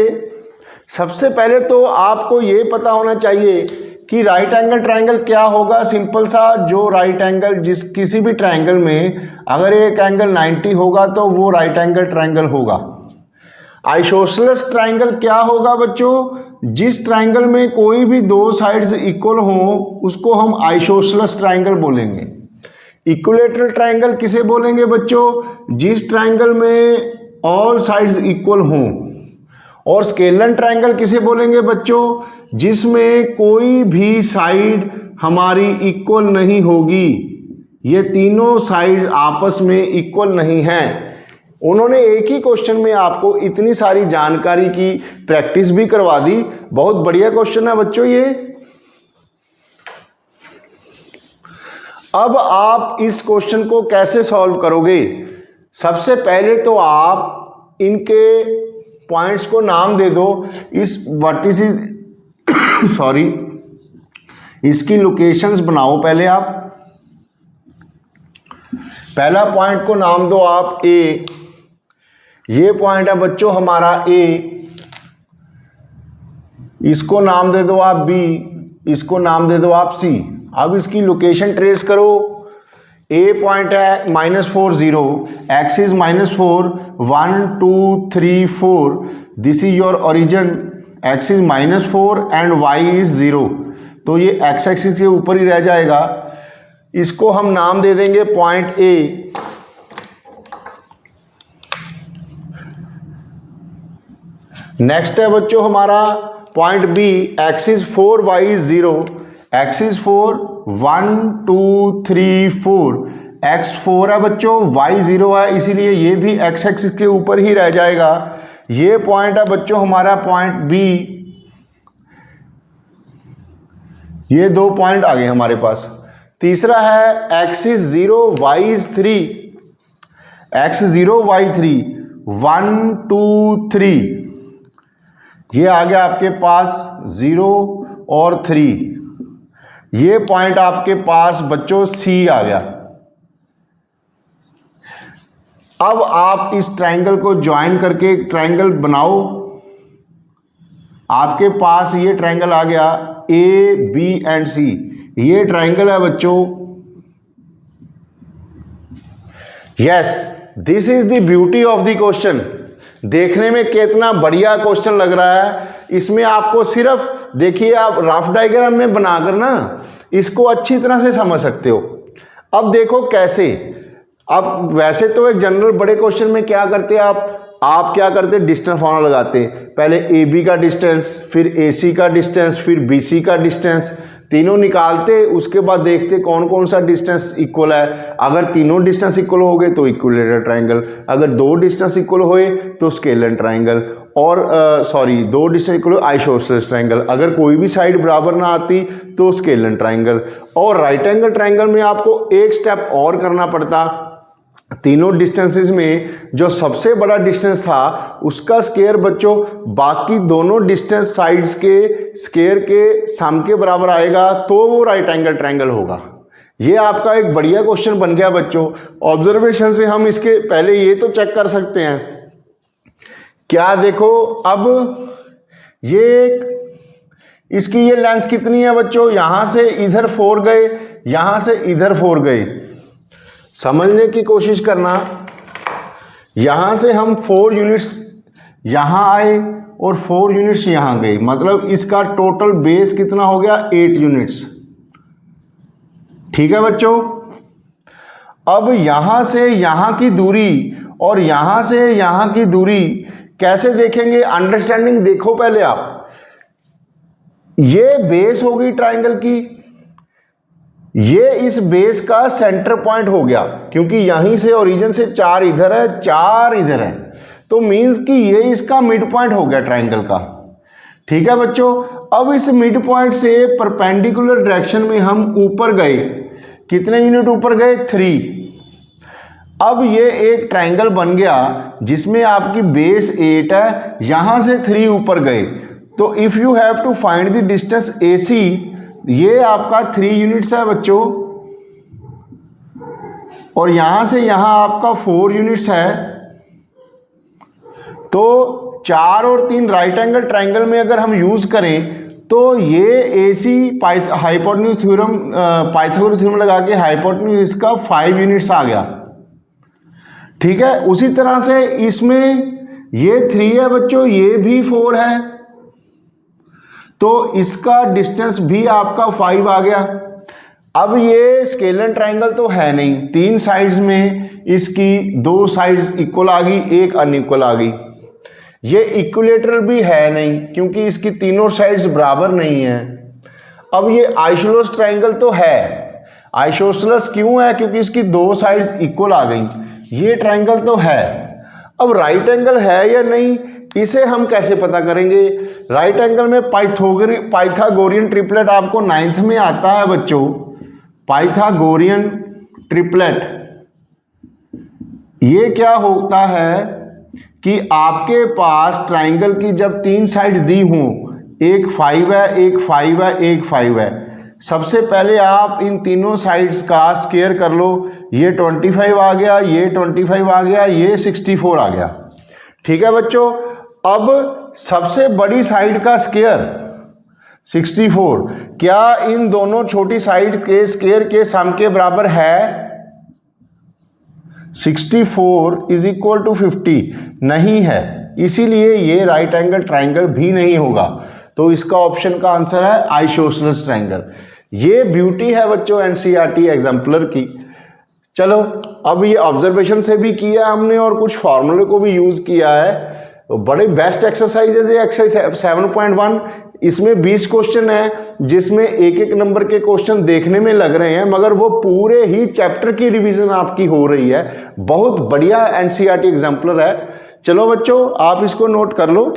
सबसे पहले तो आपको ये पता होना चाहिए कि राइट एंगल ट्रायंगल क्या होगा। सिंपल सा, जो राइट एंगल जिस किसी भी ट्रायंगल में अगर एक एंगल 90 होगा तो वो राइट एंगल ट्रायंगल होगा। आइसोसेलेस ट्रायंगल क्या होगा बच्चों, जिस ट्रायंगल में कोई भी दो साइड्स इक्वल हो उसको हम आइसोसेलेस ट्रायंगल बोलेंगे। इक्विलैटरल ट्रायंगल किसे बोलेंगे बच्चों, जिस ट्रायंगल में ऑल साइड्स इक्वल हों। और स्केलर ट्रायंगल किसे बोलेंगे बच्चों, जिसमें कोई भी साइड हमारी इक्वल नहीं होगी, ये तीनों साइड्स आपस में इक्वल नहीं हैं। उन्होंने एक ही क्वेश्चन में आपको इतनी सारी जानकारी की प्रैक्टिस भी करवा दी। बहुत बढ़िया क्वेश्चन है बच्चों ये। अब आप इस क्वेश्चन को कैसे सॉल्व करोगे, सबसे पहले तो आप इनके पॉइंट्स को नाम दे दो। इस वर्टिसेस सॉरी इसकी लोकेशंस बनाओ पहले आप। पहला पॉइंट को नाम दो आप ए, ये पॉइंट है बच्चों हमारा ए, इसको नाम दे दो आप बी, इसको नाम दे दो आप सी। अब इसकी लोकेशन ट्रेस करो। ए पॉइंट है -4 0, x is -4 1 2 3 4, this is your origin, x is -4 and y is 0, तो ये एक्स एक्सिस के ऊपर ही रह जाएगा। इसको हम नाम दे देंगे पॉइंट ए। नेक्स्ट है बच्चों हमारा point B, x is 4 y is 0, x is 4 1 2 3 4, x 4 है बच्चों, वाई 0 है, इसीलिए ये भी एक्स एक्सिस के ऊपर ही रह जाएगा। ये पॉइंट है बच्चों हमारा पॉइंट बी। ये दो पॉइंट आ गए हमारे पास। तीसरा है x is 0 y is 3, x 0 y 3 1 2 3, ये आ गया आपके पास 0 और 3। ये पॉइंट आपके पास बच्चों सी आ गया। अब आप इस ट्रायंगल को ज्वाइन करके एक ट्रायंगल बनाओ। आपके पास ये ट्रायंगल आ गया ए बी एंड सी, ये ट्रायंगल है बच्चों। Yes, this is the beauty of the question. देखने में कितना बढ़िया क्वेश्चन लग रहा है। इसमें आपको सिर्फ देखिए, आप रफ डायग्राम में बनाकर ना इसको अच्छी तरह से समझ सकते हो। अब देखो कैसे। अब वैसे तो एक जनरल बड़े क्वेश्चन में क्या करते हैं आप क्या करते, डिस्टेंस फॉर्मूला लगाते। पहले ए बी का डिस्टेंस, फिर ए सी का डिस्टेंस, फिर बी सी का डिस्टेंस, तीनों निकालते, उसके बाद देखते कौन कौन सा डिस्टेंस इक्वल है। अगर तीनों डिस्टेंस इक्वल हो गए तो इक्विलैटरल ट्रायंगल, अगर दो डिस्टेंस इक्वल हुए तो स्केलर ट्रायंगल, और दो डिस्टेंस इक्वल आइसोसेलेस ट्रायंगल। अगर कोई भी साइड बराबर ना आती तो स्केलर ट्रायंगल। और राइट एंगल ट्रायंगल में आपको एक स्टेप और करना पड़ता। तीनों डिस्टेंसेस में जो सबसे बड़ा डिस्टेंस था उसका स्क्वायर बच्चों बाकी दोनों डिस्टेंस साइड्स के स्क्वायर के सम के बराबर आएगा, तो वो राइट एंगल ट्रायंगल होगा। ये आपका एक बढ़िया क्वेश्चन बन गया बच्चों। ऑब्जर्वेशन से हम इसके पहले ये तो चेक कर सकते हैं। क्या देखो, अब ये इसकी ये लेंथ कितनी है बच्चों, यहां से इधर 4 गए, यहां से इधर 4 गए। समझने की कोशिश करना, यहां से हम 4 यूनिट्स यहां आए और 4 यूनिट्स यहां गए, मतलब इसका टोटल बेस कितना हो गया 8 यूनिट्स। ठीक है बच्चों। अब यहां से यहां की दूरी और यहां से यहां की दूरी कैसे देखेंगे, अंडरस्टैंडिंग देखो पहले आप। ये बेस होगी ट्रायंगल की, ये इस बेस का सेंटर पॉइंट हो गया, क्योंकि यहीं से ओरिजिन से 4 इधर है 4 इधर है, तो मींस कि ये इसका मिड पॉइंट हो गया ट्रायंगल का। ठीक है बच्चों। अब इस मिड पॉइंट से परपेंडिकुलर डायरेक्शन में हम ऊपर गए, कितने यूनिट ऊपर गए 3। अब ये एक ट्रायंगल बन गया जिसमें आपकी बेस 8 है, यहां से 3 ऊपर गए, तो if you have to find the distance AC, ये आपका 3 यूनिट्स है बच्चों, और यहां से यहां आपका 4 यूनिट्स है, तो 4 और 3 राइट एंगल ट्रायंगल में अगर हम यूज करें तो ये AC hypotenuse theorem Pythagoras theorem लगा के हाइपोटेन्यूज इसका 5 यूनिट्स आ गया। ठीक है, उसी तरह से इसमें ये 3 है बच्चों, ये भी 4 है, तो इसका डिस्टेंस भी आपका 5 आ गया। अब ये स्केलर ट्राइंगल तो है नहीं, 3 साइड्स में इसकी 2 साइड्स इक्वल आ गई, एक अनइक्वल आ गई। ये इक्विलेटरल भी है नहीं क्योंकि इसकी तीनों साइड्स बराबर नहीं है। अब ये आइसोसेलेस ट्राइंगल तो है, आइसोसेलेस क्यों है? क्योंकि इसकी 2 साइड्स इक्वल आ गई। ये ट्राइंगल तो है। अब राइट एंगल है या नहीं, इसे हम कैसे पता करेंगे? राइट एंगल में पाइथागोरियन ट्रिपलेट आपको 9th में आता है बच्चों, पाइथागोरियन ट्रिपलेट। ये क्या होता है कि आपके पास ट्राइंगल की जब 3 साइड्स दी हों, एक 5 है, एक 5 है, एक 5 है, सबसे पहले आप इन तीनों साइड्स का स्क्वायर कर लो। ये 25 आ गया, ये 25 आ गया, ये 64 आ गया। ठीक है बच्चों, अब सबसे बड़ी साइड का स्क्वायर 64 क्या इन दोनों छोटी साइड के स्क्वायर के सम के बराबर है? 64 इज इक्वल टू 50 नहीं है, इसीलिए ये राइट एंगल ट्राइंगल भी नहीं होगा। तो इसका ऑप्शन का आंसर है आइसोसेलेस ट्राइंगल। ये ब्यूटी है बच्चों एनसीईआरटी एग्जाम्पलर की। चलो, अब ये ऑब्जर्वेशन से भी किया हमने और कुछ फॉर्मूले को भी यूज किया है। तो बड़े बेस्ट एक्सरसाइजेज है एक्सरसाइज 7.1। इसमें 20 क्वेश्चन है, जिसमें एक एक नंबर के क्वेश्चन देखने में लग रहे हैं, मगर वो पूरे ही चैप्टर की रिवीजन आपकी हो रही है। बहुत बढ़िया एनसीईआरटी एग्जाम्पलर है। चलो बच्चों, आप इसको नोट कर लो।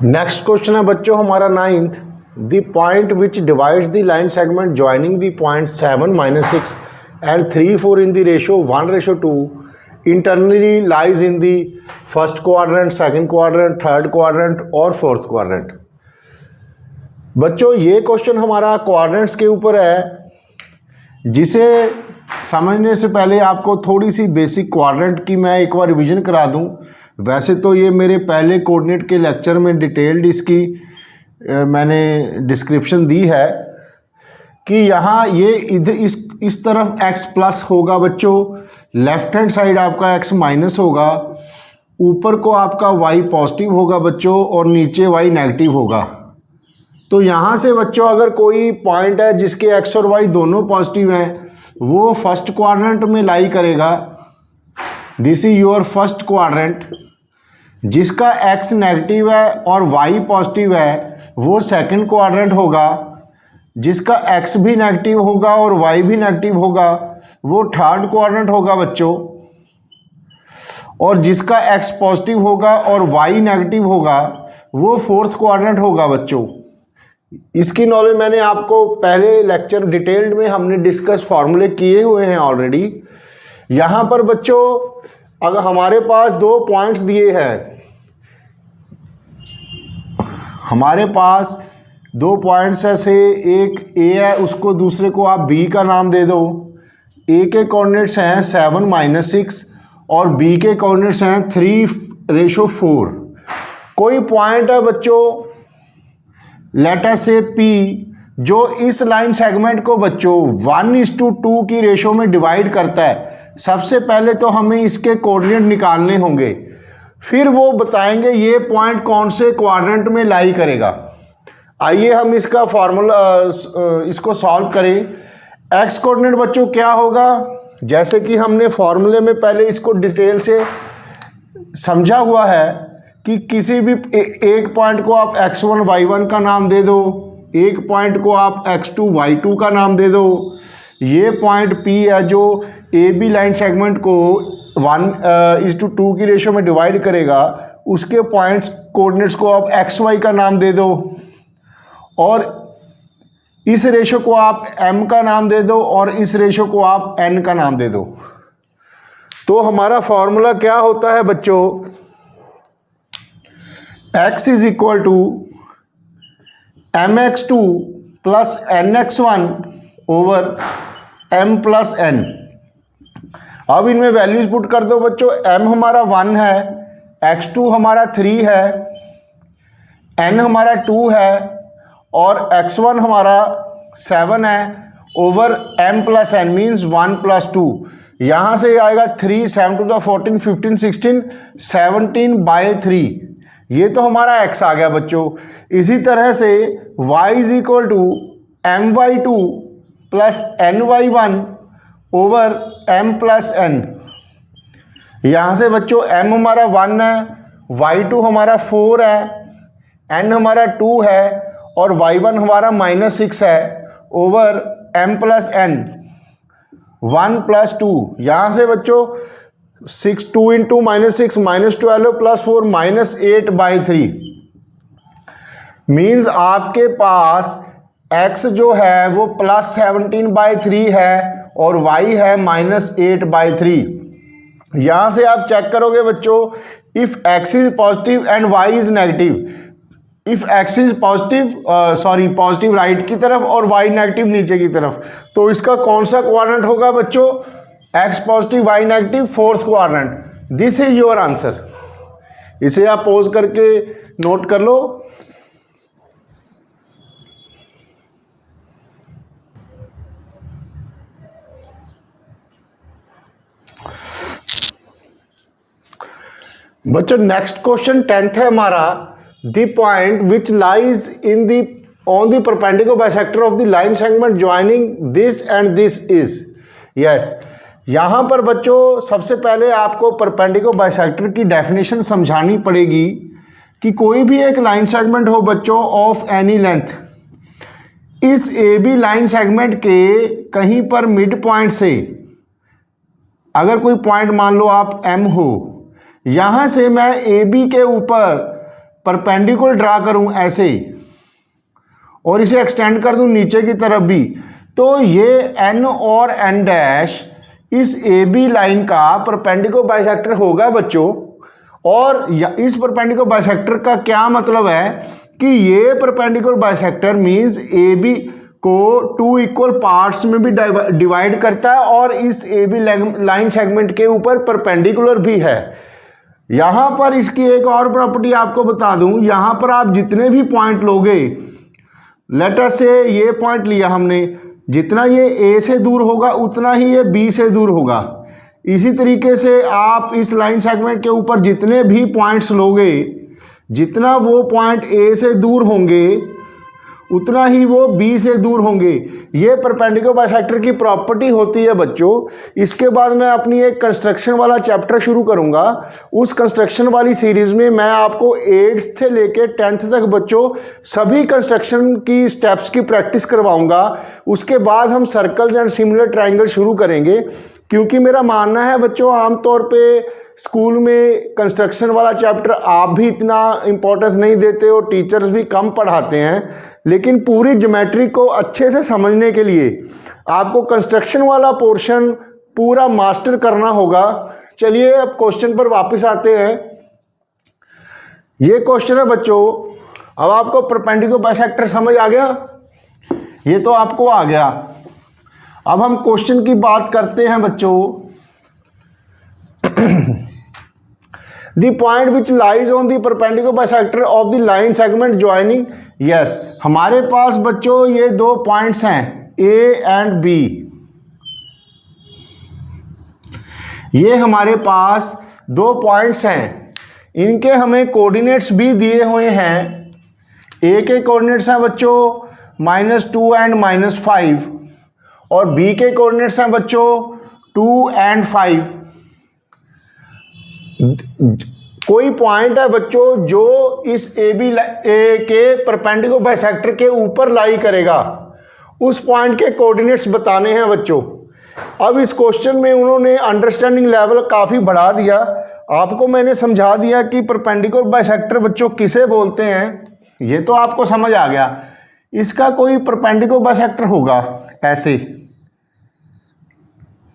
नेक्स्ट क्वेश्चन है बच्चों हमारा 9th। The point which divides the line segment joining the point 7, -6 and 3, 4 in the ratio 1:2 internally lies in the first quadrant, second quadrant, third quadrant और fourth quadrant। बच्चों ये क्वेश्चन हमारा quadrants के ऊपर है, जिसे समझने से पहले आपको थोड़ी सी बेसिक क्वाड्रेंट की मैं एक बार रिवीजन करा दूं। वैसे तो ये मेरे पहले कोऑर्डिनेट के लेक्चर में डिटेल्ड इसकी मैंने डिस्क्रिप्शन दी है कि यहाँ ये इधर इस तरफ x प्लस होगा बच्चों, लेफ्ट हैंड साइड आपका x माइनस होगा, ऊपर को आपका y पॉजिटिव होगा बच्चों और नीचे y नेगेटिव होगा। तो यहाँ से बच्चों अगर कोई पॉइंट है जिसके x और y दोनों पॉजिटिव हैं, वो फर्स्ट क्वाड्रेंट में लाई करेगा। This is your first quadrant. जिसका x नेगेटिव है और y पॉजिटिव है वो सेकंड क्वाड्रेंट होगा। जिसका x भी नेगेटिव होगा और y भी नेगेटिव होगा वो थर्ड क्वाड्रेंट होगा बच्चों। और जिसका x पॉजिटिव होगा और y नेगेटिव होगा वो फोर्थ क्वाड्रेंट होगा बच्चों। इसकी नॉलेज मैंने आपको पहले लेक्चर डिटेल्ड में हमने डिस्कस फॉर्मूले किए हुए हैं ऑलरेडी। यहाँ पर बच्चों अगर हमारे पास 2 पॉइंट्स दिए हैं, हमारे पास 2 पॉइंट्स ऐसे, एक A है उसको दूसरे को आप B का नाम दे दो। A के कोऑर्डिनेट्स हैं 7, -6 और B के कोऑर्डिनेट्स हैं 3:4। कोई पॉइंट है बच्चों लेट अस से P जो इस लाइन सेगमेंट को बच्चों 1:2 की रेशो में डिवाइड करता है। सबसे पहले तो हमें इसके कोऑर्डिनेट निकालने होंगे, फिर वो बताएंगे ये पॉइंट कौन से क्वाड्रेंट में लाई करेगा। आइए हम इसका फॉर्मूला इसको सॉल्व करें। एक्स कोऑर्डिनेट बच्चों क्या होगा, जैसे कि हमने फॉर्मूले में पहले इसको डिटेल से समझा हुआ है कि किसी भी एक पॉइंट को आप x1 y1 का नाम दे दो, एक पॉइंट को आप x2 y2 का नाम दे दो। ये पॉइंट P है जो ए बी लाइन सेगमेंट को 1:2 की रेशो में डिवाइड करेगा, उसके पॉइंट्स कोऑर्डिनेट्स को आप xy का नाम दे दो और इस रेशो को आप m का नाम दे दो और इस रेशो को आप n का नाम दे दो। तो हमारा फॉर्मूला क्या होता है बच्चों, x is equal to mx2 plus nx1 over m plus n। अब इनमें वैल्यूज पुट कर दो बच्चों। m हमारा 1 है, x2 हमारा 3 है, n हमारा 2 है और x1 हमारा 7 है over m plus n means 1 plus 2। यहाँ से आएगा 3, 7 टू द 14, 15, 16, 17 बाई 3। ये तो हमारा x आ गया बच्चों। इसी तरह से y is equal to my2 plus ny1 over m plus n। यहाँ से बच्चों m हमारा 1 है, y2 हमारा 4 है, n हमारा 2 है और y1 हमारा -6 है over m plus n 1 plus 2। यहाँ से बच्चों 6 2 इंटू -6 -12 प्लस 4 -8 बाई 3 मीन्स आपके पास x जो है वो प्लस 17 बाई 3 है और y है -8 बाई 3। यहाँ से आप चेक करोगे बच्चों, if x is positive and y is negative, if x is positive positive right की तरफ और y नेगेटिव नीचे की तरफ, तो इसका कौन सा क्वाड्रेंट होगा बच्चों? x positive y negative, fourth quadrant. This is your answer. इसे आप पॉज करके नोट कर लो। बच्चों नेक्स्ट क्वेश्चन 10th है हमारा। The point which lies in the on the perpendicular bisector of the line segment joining this and this is. Yes, यहाँ पर बच्चों सबसे पहले आपको परपेंडिकुलर बाइसेक्टर की डेफिनेशन समझानी पड़ेगी कि कोई भी एक लाइन सेगमेंट हो बच्चों ऑफ एनी लेंथ, इस ए बी लाइन सेगमेंट के कहीं पर मिड पॉइंट से अगर कोई पॉइंट मान लो आप M हो, यहाँ से मैं ए बी के ऊपर परपेंडिकुलर ड्रा करूँ ऐसे और इसे एक्सटेंड कर दूँ नीचे की तरफ भी, तो ये N और N डैश इस ए बी लाइन का परपेंडिकुलर बाइसेक्टर होगा बच्चों। और इस परपेंडिकुलर बाइसेक्टर का क्या मतलब है कि ये perpendicular bisector means A B को 2 इक्वल पार्ट्स में भी डिवाइड करता है और इस ए बी लाइन सेगमेंट के ऊपर परपेंडिकुलर भी है। यहाँ पर इसकी एक और प्रॉपर्टी आपको बता दूं, यहाँ पर आप जितने भी पॉइंट लोगे, लेट अस से ये पॉइंट लिया हमने, जितना ये ए से दूर होगा उतना ही ये बी से दूर होगा। इसी तरीके से आप इस लाइन सेगमेंट के ऊपर जितने भी पॉइंट्स लोगे, जितना वो पॉइंट ए से दूर होंगे उतना ही वो बी से दूर होंगे। ये परपेंडिकुलर बाइसेक्टर की प्रॉपर्टी होती है बच्चों। इसके बाद मैं अपनी एक कंस्ट्रक्शन वाला चैप्टर शुरू करूंगा। उस कंस्ट्रक्शन वाली सीरीज में मैं आपको 8th से लेके 10th तक बच्चों सभी कंस्ट्रक्शन की स्टेप्स की प्रैक्टिस करवाऊंगा। उसके बाद हम सर्कल्स एंड सिमिलर ट्रायंगल शुरू करेंगे, क्योंकि मेरा मानना है बच्चों आमतौर पे स्कूल में कंस्ट्रक्शन वाला चैप्टर आप भी इतना इम्पोर्टेंस नहीं देते हो, टीचर्स भी कम पढ़ाते हैं, लेकिन पूरी ज्योमेट्री को अच्छे से समझने के लिए आपको कंस्ट्रक्शन वाला पोर्शन पूरा मास्टर करना होगा। चलिए अब क्वेश्चन पर वापस आते हैं। ये क्वेश्चन है बच्चों, अब आपको परपेंडिकुलर बाइसेक्टर समझ आ गया, ये तो आपको आ गया। अब हम क्वेश्चन की बात करते हैं बच्चों। The point which lies on the perpendicular bisector of the line segment joining, yes, हमारे पास बच्चों ये दो पॉइंट्स हैं A एंड B। ये हमारे पास दो पॉइंट्स हैं, इनके हमें कोऑर्डिनेट्स भी दिए हुए हैं। A के कोऑर्डिनेट्स हैं बच्चों -2 एंड -5 और B के कोऑर्डिनेट्स हैं बच्चों 2 एंड 5। कोई पॉइंट है बच्चों जो इस ए बी के परपेंडिकुलर बाइसेक्टर के ऊपर लाई करेगा, उस पॉइंट के कोऑर्डिनेट्स बताने हैं बच्चों। अब इस क्वेश्चन में उन्होंने अंडरस्टैंडिंग लेवल काफ़ी बढ़ा दिया। आपको मैंने समझा दिया कि परपेंडिकुलर बाइसेक्टर बच्चों किसे बोलते हैं, ये तो आपको समझ आ गया। इसका कोई परपेंडिकुलर बाइसेक्टर होगा ऐसे,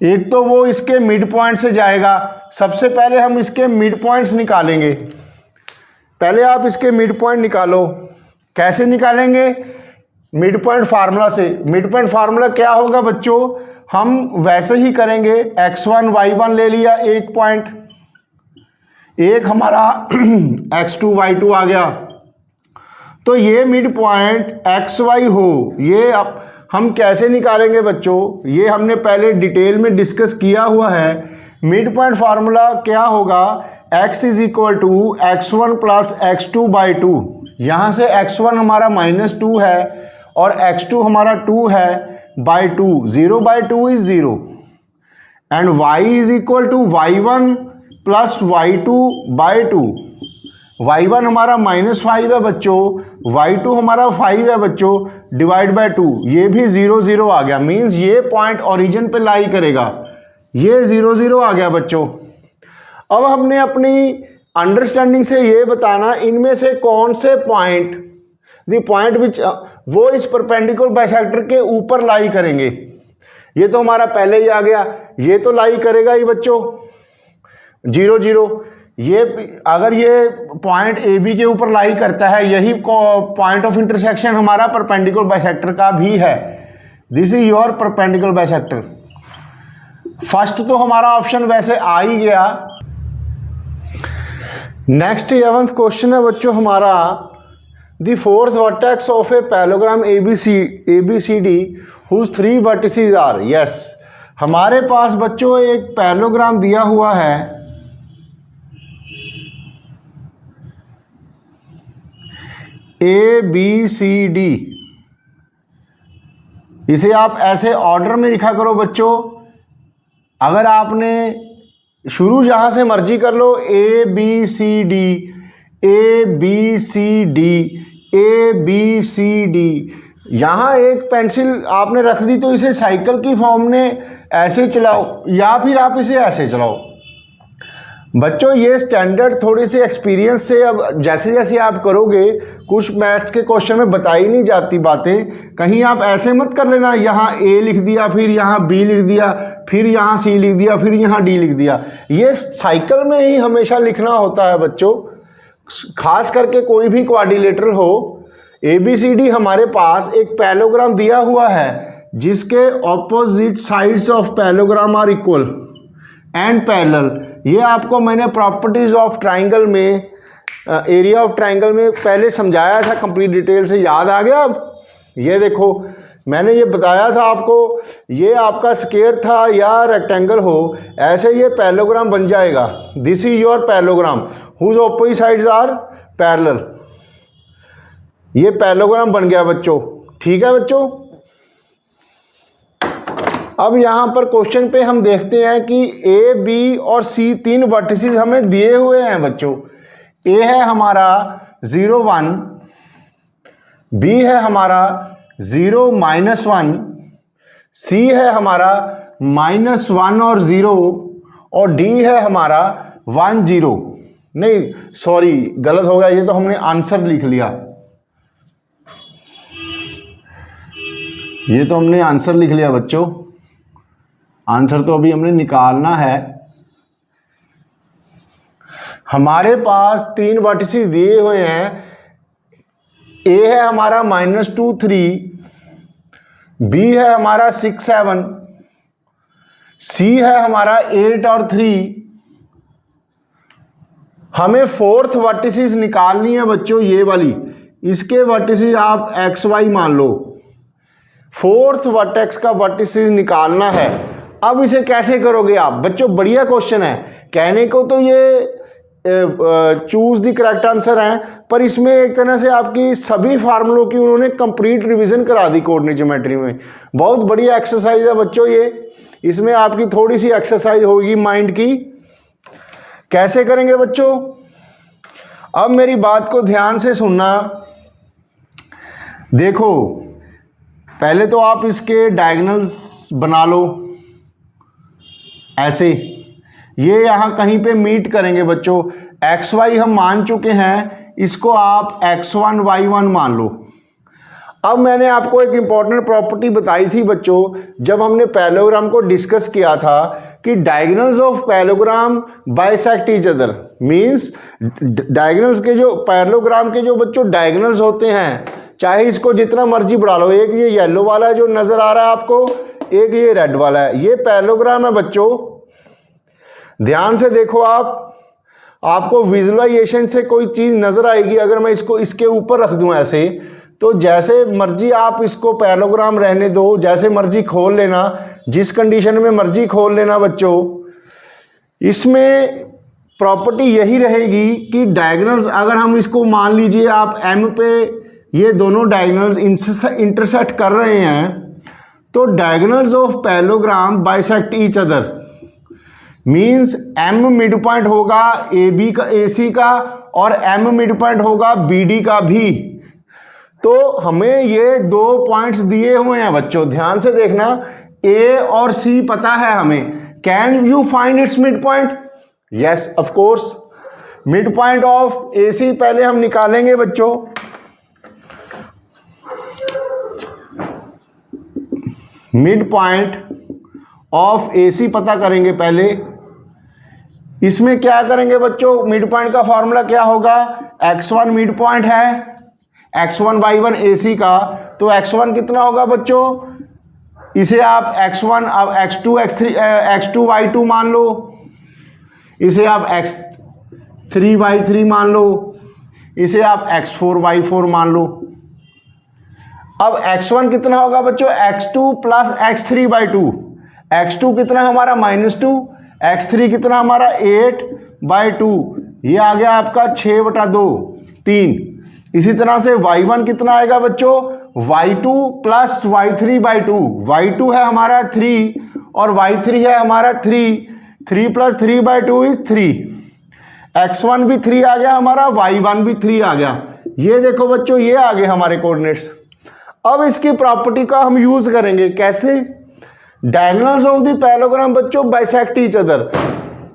एक तो वो इसके मिड पॉइंट से जाएगा। सबसे पहले हम इसके मिड पॉइंट्स निकालेंगे। पहले आप इसके मिड पॉइंट निकालो। कैसे निकालेंगे? मिड पॉइंट फार्मूला से। मिड पॉइंट फार्मूला क्या होगा बच्चों, हम वैसे ही करेंगे, x1 y1 ले लिया एक पॉइंट, एक हमारा x2 y2 आ गया, तो ये मिड पॉइंट xy हो, ये अब हम कैसे निकालेंगे बच्चों, ये हमने पहले डिटेल में डिस्कस किया हुआ है। मिड पॉइंट फार्मूला क्या होगा, x is equal to x1 plus x2 by 2। यहाँ से x1 हमारा -2 है और x2 हमारा 2 है by 2, 0 by 2 is 0, and y is equal to y1 plus y2 by 2। y1 हमारा -5 है बच्चों, y2 हमारा 5 है बच्चों, डिवाइड बाय 2, ये भी 0 0 आ गया, मींस ये पॉइंट ओरिजिन पे लाई करेगा, ये 0 0 आ गया बच्चों। अब हमने अपनी अंडरस्टैंडिंग से ये बताना इनमें से कौन से पॉइंट, द पॉइंट विच वो इस परपेंडिकुलर बाइसेक्टर के ऊपर लाई करेंगे। ये तो हमारा पहले ही आ गया, ये तो लाई करेगा ही बच्चों 0 0। ये अगर ये पॉइंट ए बी के ऊपर लाई करता है, यही पॉइंट ऑफ इंटरसेक्शन हमारा परपेंडिकुलर बाइसेक्टर का भी है। This is your perpendicular bisector. First तो हमारा ऑप्शन वैसे आ ही गया। नेक्स्ट 11th क्वेश्चन है बच्चों हमारा, the fourth vertex of a parallelogram ABCD whose 3 vertices are. Yes, हमारे पास बच्चों एक पैलोग्राम दिया हुआ है ABCD। इसे आप ऐसे ऑर्डर में लिखा करो बच्चों, अगर आपने शुरू जहां से मर्जी कर लो, ABCD ABCD ABCD। यहाँ एक पेंसिल आपने रख दी तो इसे साइकिल की फॉर्म में ऐसे चलाओ, या फिर आप इसे ऐसे चलाओ बच्चों। ये स्टैंडर्ड थोड़ी सी एक्सपीरियंस से, अब जैसे जैसे आप करोगे, कुछ मैथ्स के क्वेश्चन में बताई नहीं जाती बातें, कहीं आप ऐसे मत कर लेना, यहाँ A लिख दिया, फिर यहाँ B लिख दिया, फिर यहाँ C लिख दिया, फिर यहाँ D लिख दिया। ये साइकिल में ही हमेशा लिखना होता है बच्चों, खास करके कोई भी क्वाड्रिलेटरल हो। ABCD हमारे पास एक पैलोग्राम दिया हुआ है जिसके opposite sides of parallelogram are equal and parallel. ये आपको मैंने प्रॉपर्टीज ऑफ ट्राइंगल में, एरिया ऑफ ट्राइंगल में पहले समझाया था, कंप्लीट डिटेल से याद आ गया। अब ये देखो, मैंने ये बताया था आपको, ये आपका स्क्वायर था या रेक्टेंगल हो, ऐसे ये पैलोग्राम बन जाएगा। This is your parallelogram whose opposite sides are parallel. ये पैलोग्राम बन गया बच्चों, ठीक है बच्चों। अब यहाँ पर क्वेश्चन पे हम देखते हैं कि A, B और C 3 वर्टिसेस हमें दिए हुए हैं बच्चों। A है हमारा 0 1, B है हमारा 0 -1, C है हमारा -1 और 0, और D है हमारा 1 0। नहीं सॉरी, गलत हो गया, ये तो हमने आंसर लिख लिया, ये तो हमने आंसर लिख लिया बच्चों। आंसर तो अभी हमने निकालना है। हमारे पास 3 वर्टिसेस दिए हुए हैं। A है हमारा -2 3, B है हमारा 6 7, C है हमारा 8 और 3। हमें 4th वर्टिसेस निकालनी है बच्चों, ये वाली, इसके वर्टिसेस आप XY मान लो। 4th वर्टेक्स का वर्टिसेस निकालना है। अब इसे कैसे करोगे आप बच्चों, बढ़िया क्वेश्चन है। कहने को तो ये चूज द करेक्ट आंसर है, पर इसमें एक तरह से आपकी सभी फार्मूलों की उन्होंने कंप्लीट रिवीजन करा दी कोऑर्डिनेट ज्योमेट्री में। बहुत बढ़िया एक्सरसाइज है बच्चों ये, इसमें आपकी थोड़ी सी एक्सरसाइज होगी माइंड की। कैसे करेंगे बच्चों, अब मेरी बात को ध्यान से सुनना। देखो, पहले तो आप इसके डायगोनल्स बना लो ऐसे, ये यहाँ कहीं पे मीट करेंगे बच्चों। XY हम मान चुके हैं, इसको आप X1 Y1 मान लो। अब मैंने आपको एक इंपॉर्टेंट प्रॉपर्टी बताई थी बच्चों, जब हमने पैरेललोग्राम को डिस्कस किया था, कि diagonals of parallelogram bisect each other. Means diagonals के जो पैरेललोग्राम के जो बच्चों डायगोनल्स होते हैं, चाहे इसको जितना मर्जी बढ़ा लो। एक ये येलो वाला जो नजर आ रहा है आपको, एक ये रेड वाला है, ये पैरेललोग्राम है बच्चों। ध्यान से देखो आपको विजुअलाइजेशन से कोई चीज नजर आएगी। अगर मैं इसको इसके ऊपर रख दूं ऐसे, तो जैसे मर्जी आप इसको पैरेललोग्राम रहने दो, जैसे मर्जी खोल लेना, जिस कंडीशन में मर्जी खोल लेना बच्चों। इसमें प्रॉपर्टी यही रहेगी कि डायगोनल्स, अगर हम इसको मान लीजिए आप एम पे ये दोनों डायगोनल्स इंटरसेक्ट कर रहे हैं, तो diagonals of parallelogram bisect each other, means M mid point होगा ए बी का, ए सी का, और एम मिड पॉइंट होगा बी डी का भी। तो हमें ये 2 पॉइंट्स दिए हुए हैं बच्चों, ध्यान से देखना, ए और सी पता है हमें। Can you find its mid point? Yes of course. Mid point of A C पहले हम निकालेंगे बच्चों। Mid point of A C पता करेंगे पहले। इसमें क्या करेंगे बच्चों, मिड पॉइंट का फॉर्मूला क्या होगा, x1 मिड पॉइंट है, x1 y1 AC का, तो x1 कितना होगा बच्चों, इसे आप x1 अब x2 x3 x2 y2 मान लो, इसे आप x3 y3 मान लो, इसे आप x4 y4 मान लो। अब x1 कितना होगा बच्चों, x2 plus x3 by 2, x2 कितना हमारा -2, x3 कितना हमारा 8 बाई 2, ये आ गया आपका 6/2 3। इसी तरह से y1 कितना आएगा बच्चों, y2 plus y3 by 2, y2 है हमारा 3 और y3 है हमारा 3, 3 प्लस 3 बाई 2 इज 3, x1 भी 3 आ गया हमारा, y1 भी 3 आ गया। ये देखो बच्चों, ये आ गए हमारे कोऑर्डिनेट्स। अब इसकी प्रॉपर्टी का हम यूज करेंगे, कैसे, डायगोनल्स ऑफ द पैरेललोग्राम बच्चों बाइसेक्ट ईच अदर।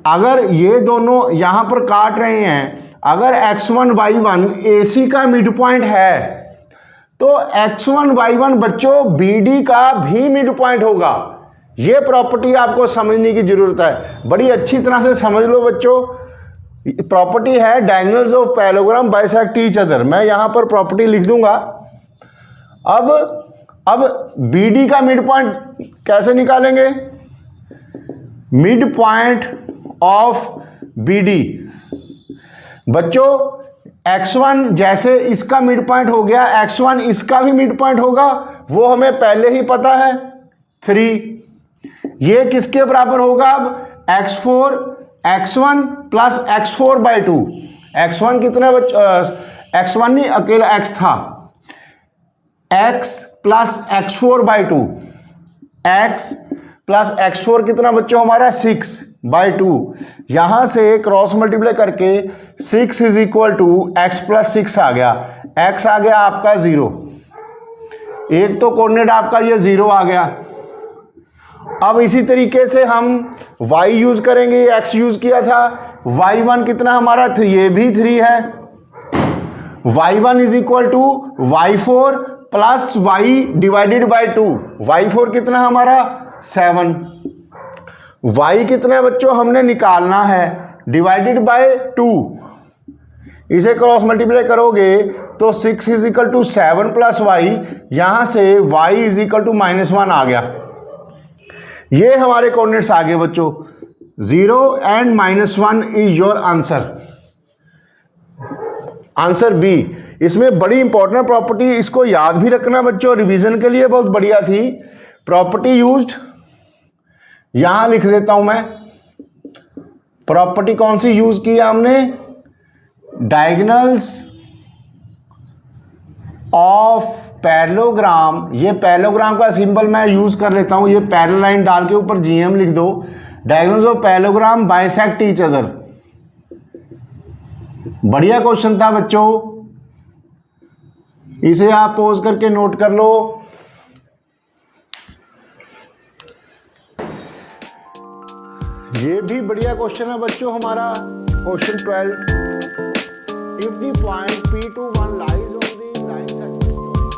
अगर ये दोनों यहां पर काट रहे हैं, अगर x1 y1 AC का मिड पॉइंट है, तो x1 y1 बच्चों BD का भी मिड पॉइंट होगा। ये प्रॉपर्टी आपको समझने की जरूरत है, बड़ी अच्छी तरह से समझ लो बच्चों। प्रॉपर्टी है diagonals of parallelogram bisect each other, मैं यहां पर प्रॉपर्टी लिख दूंगा। अब BD का मिड पॉइंट कैसे निकालेंगे, मिड पॉइंट ऑफ BD बच्चों, x1 जैसे इसका मिड पॉइंट हो गया, x1 इसका भी मिड पॉइंट होगा, वो हमें पहले ही पता है 3। ये किसके बराबर होगा, अब x4 x1 plus x4 by 2, x1 कितना x1 नहीं अकेला x था, x plus x4 by 2, x plus x4 कितना बच्चों हमारा 6 बाई 2, यहां से क्रॉस मल्टीप्लाई करके 6 is equal to x plus 6 आ गया, x आ गया आपका 0, एक तो कोऑर्डिनेट आपका ये 0 आ गया। अब इसी तरीके से हम y यूज करेंगे, x यूज किया था, y1 कितना हमारा 3, ये भी 3 है, y1 is equal to y4 plus y divided by 2, y4 कितना हमारा 7, y कितना है बच्चों हमने निकालना है, डिवाइडेड बाय 2, इसे क्रॉस मल्टीप्लाई करोगे तो 6 is equal to 7 plus y, यहां से y इज इक्वल टू -1 आ गया। ये हमारे कोऑर्डिनेट्स आ गए बच्चों, 0 and -1 is your answer, answer B. इसमें बड़ी इंपॉर्टेंट प्रॉपर्टी, इसको याद भी रखना बच्चों, रिवीजन के लिए बहुत बढ़िया थी। प्रॉपर्टी यूज्ड, यहां लिख देता हूं मैं, प्रॉपर्टी कौन सी यूज की है हमने, डायगोनल्स ऑफ पैरेललोग्राम। ये पैरेललोग्राम का सिंबल मैं यूज कर लेता हूं, ये पैरेलल लाइन डाल के ऊपर GM लिख दो, diagonals of parallelogram bisect each other. बढ़िया क्वेश्चन था बच्चों, इसे आप पॉज करके नोट कर लो। ये भी बढ़िया क्वेश्चन है बच्चों हमारा, question 12। If the point P21 lies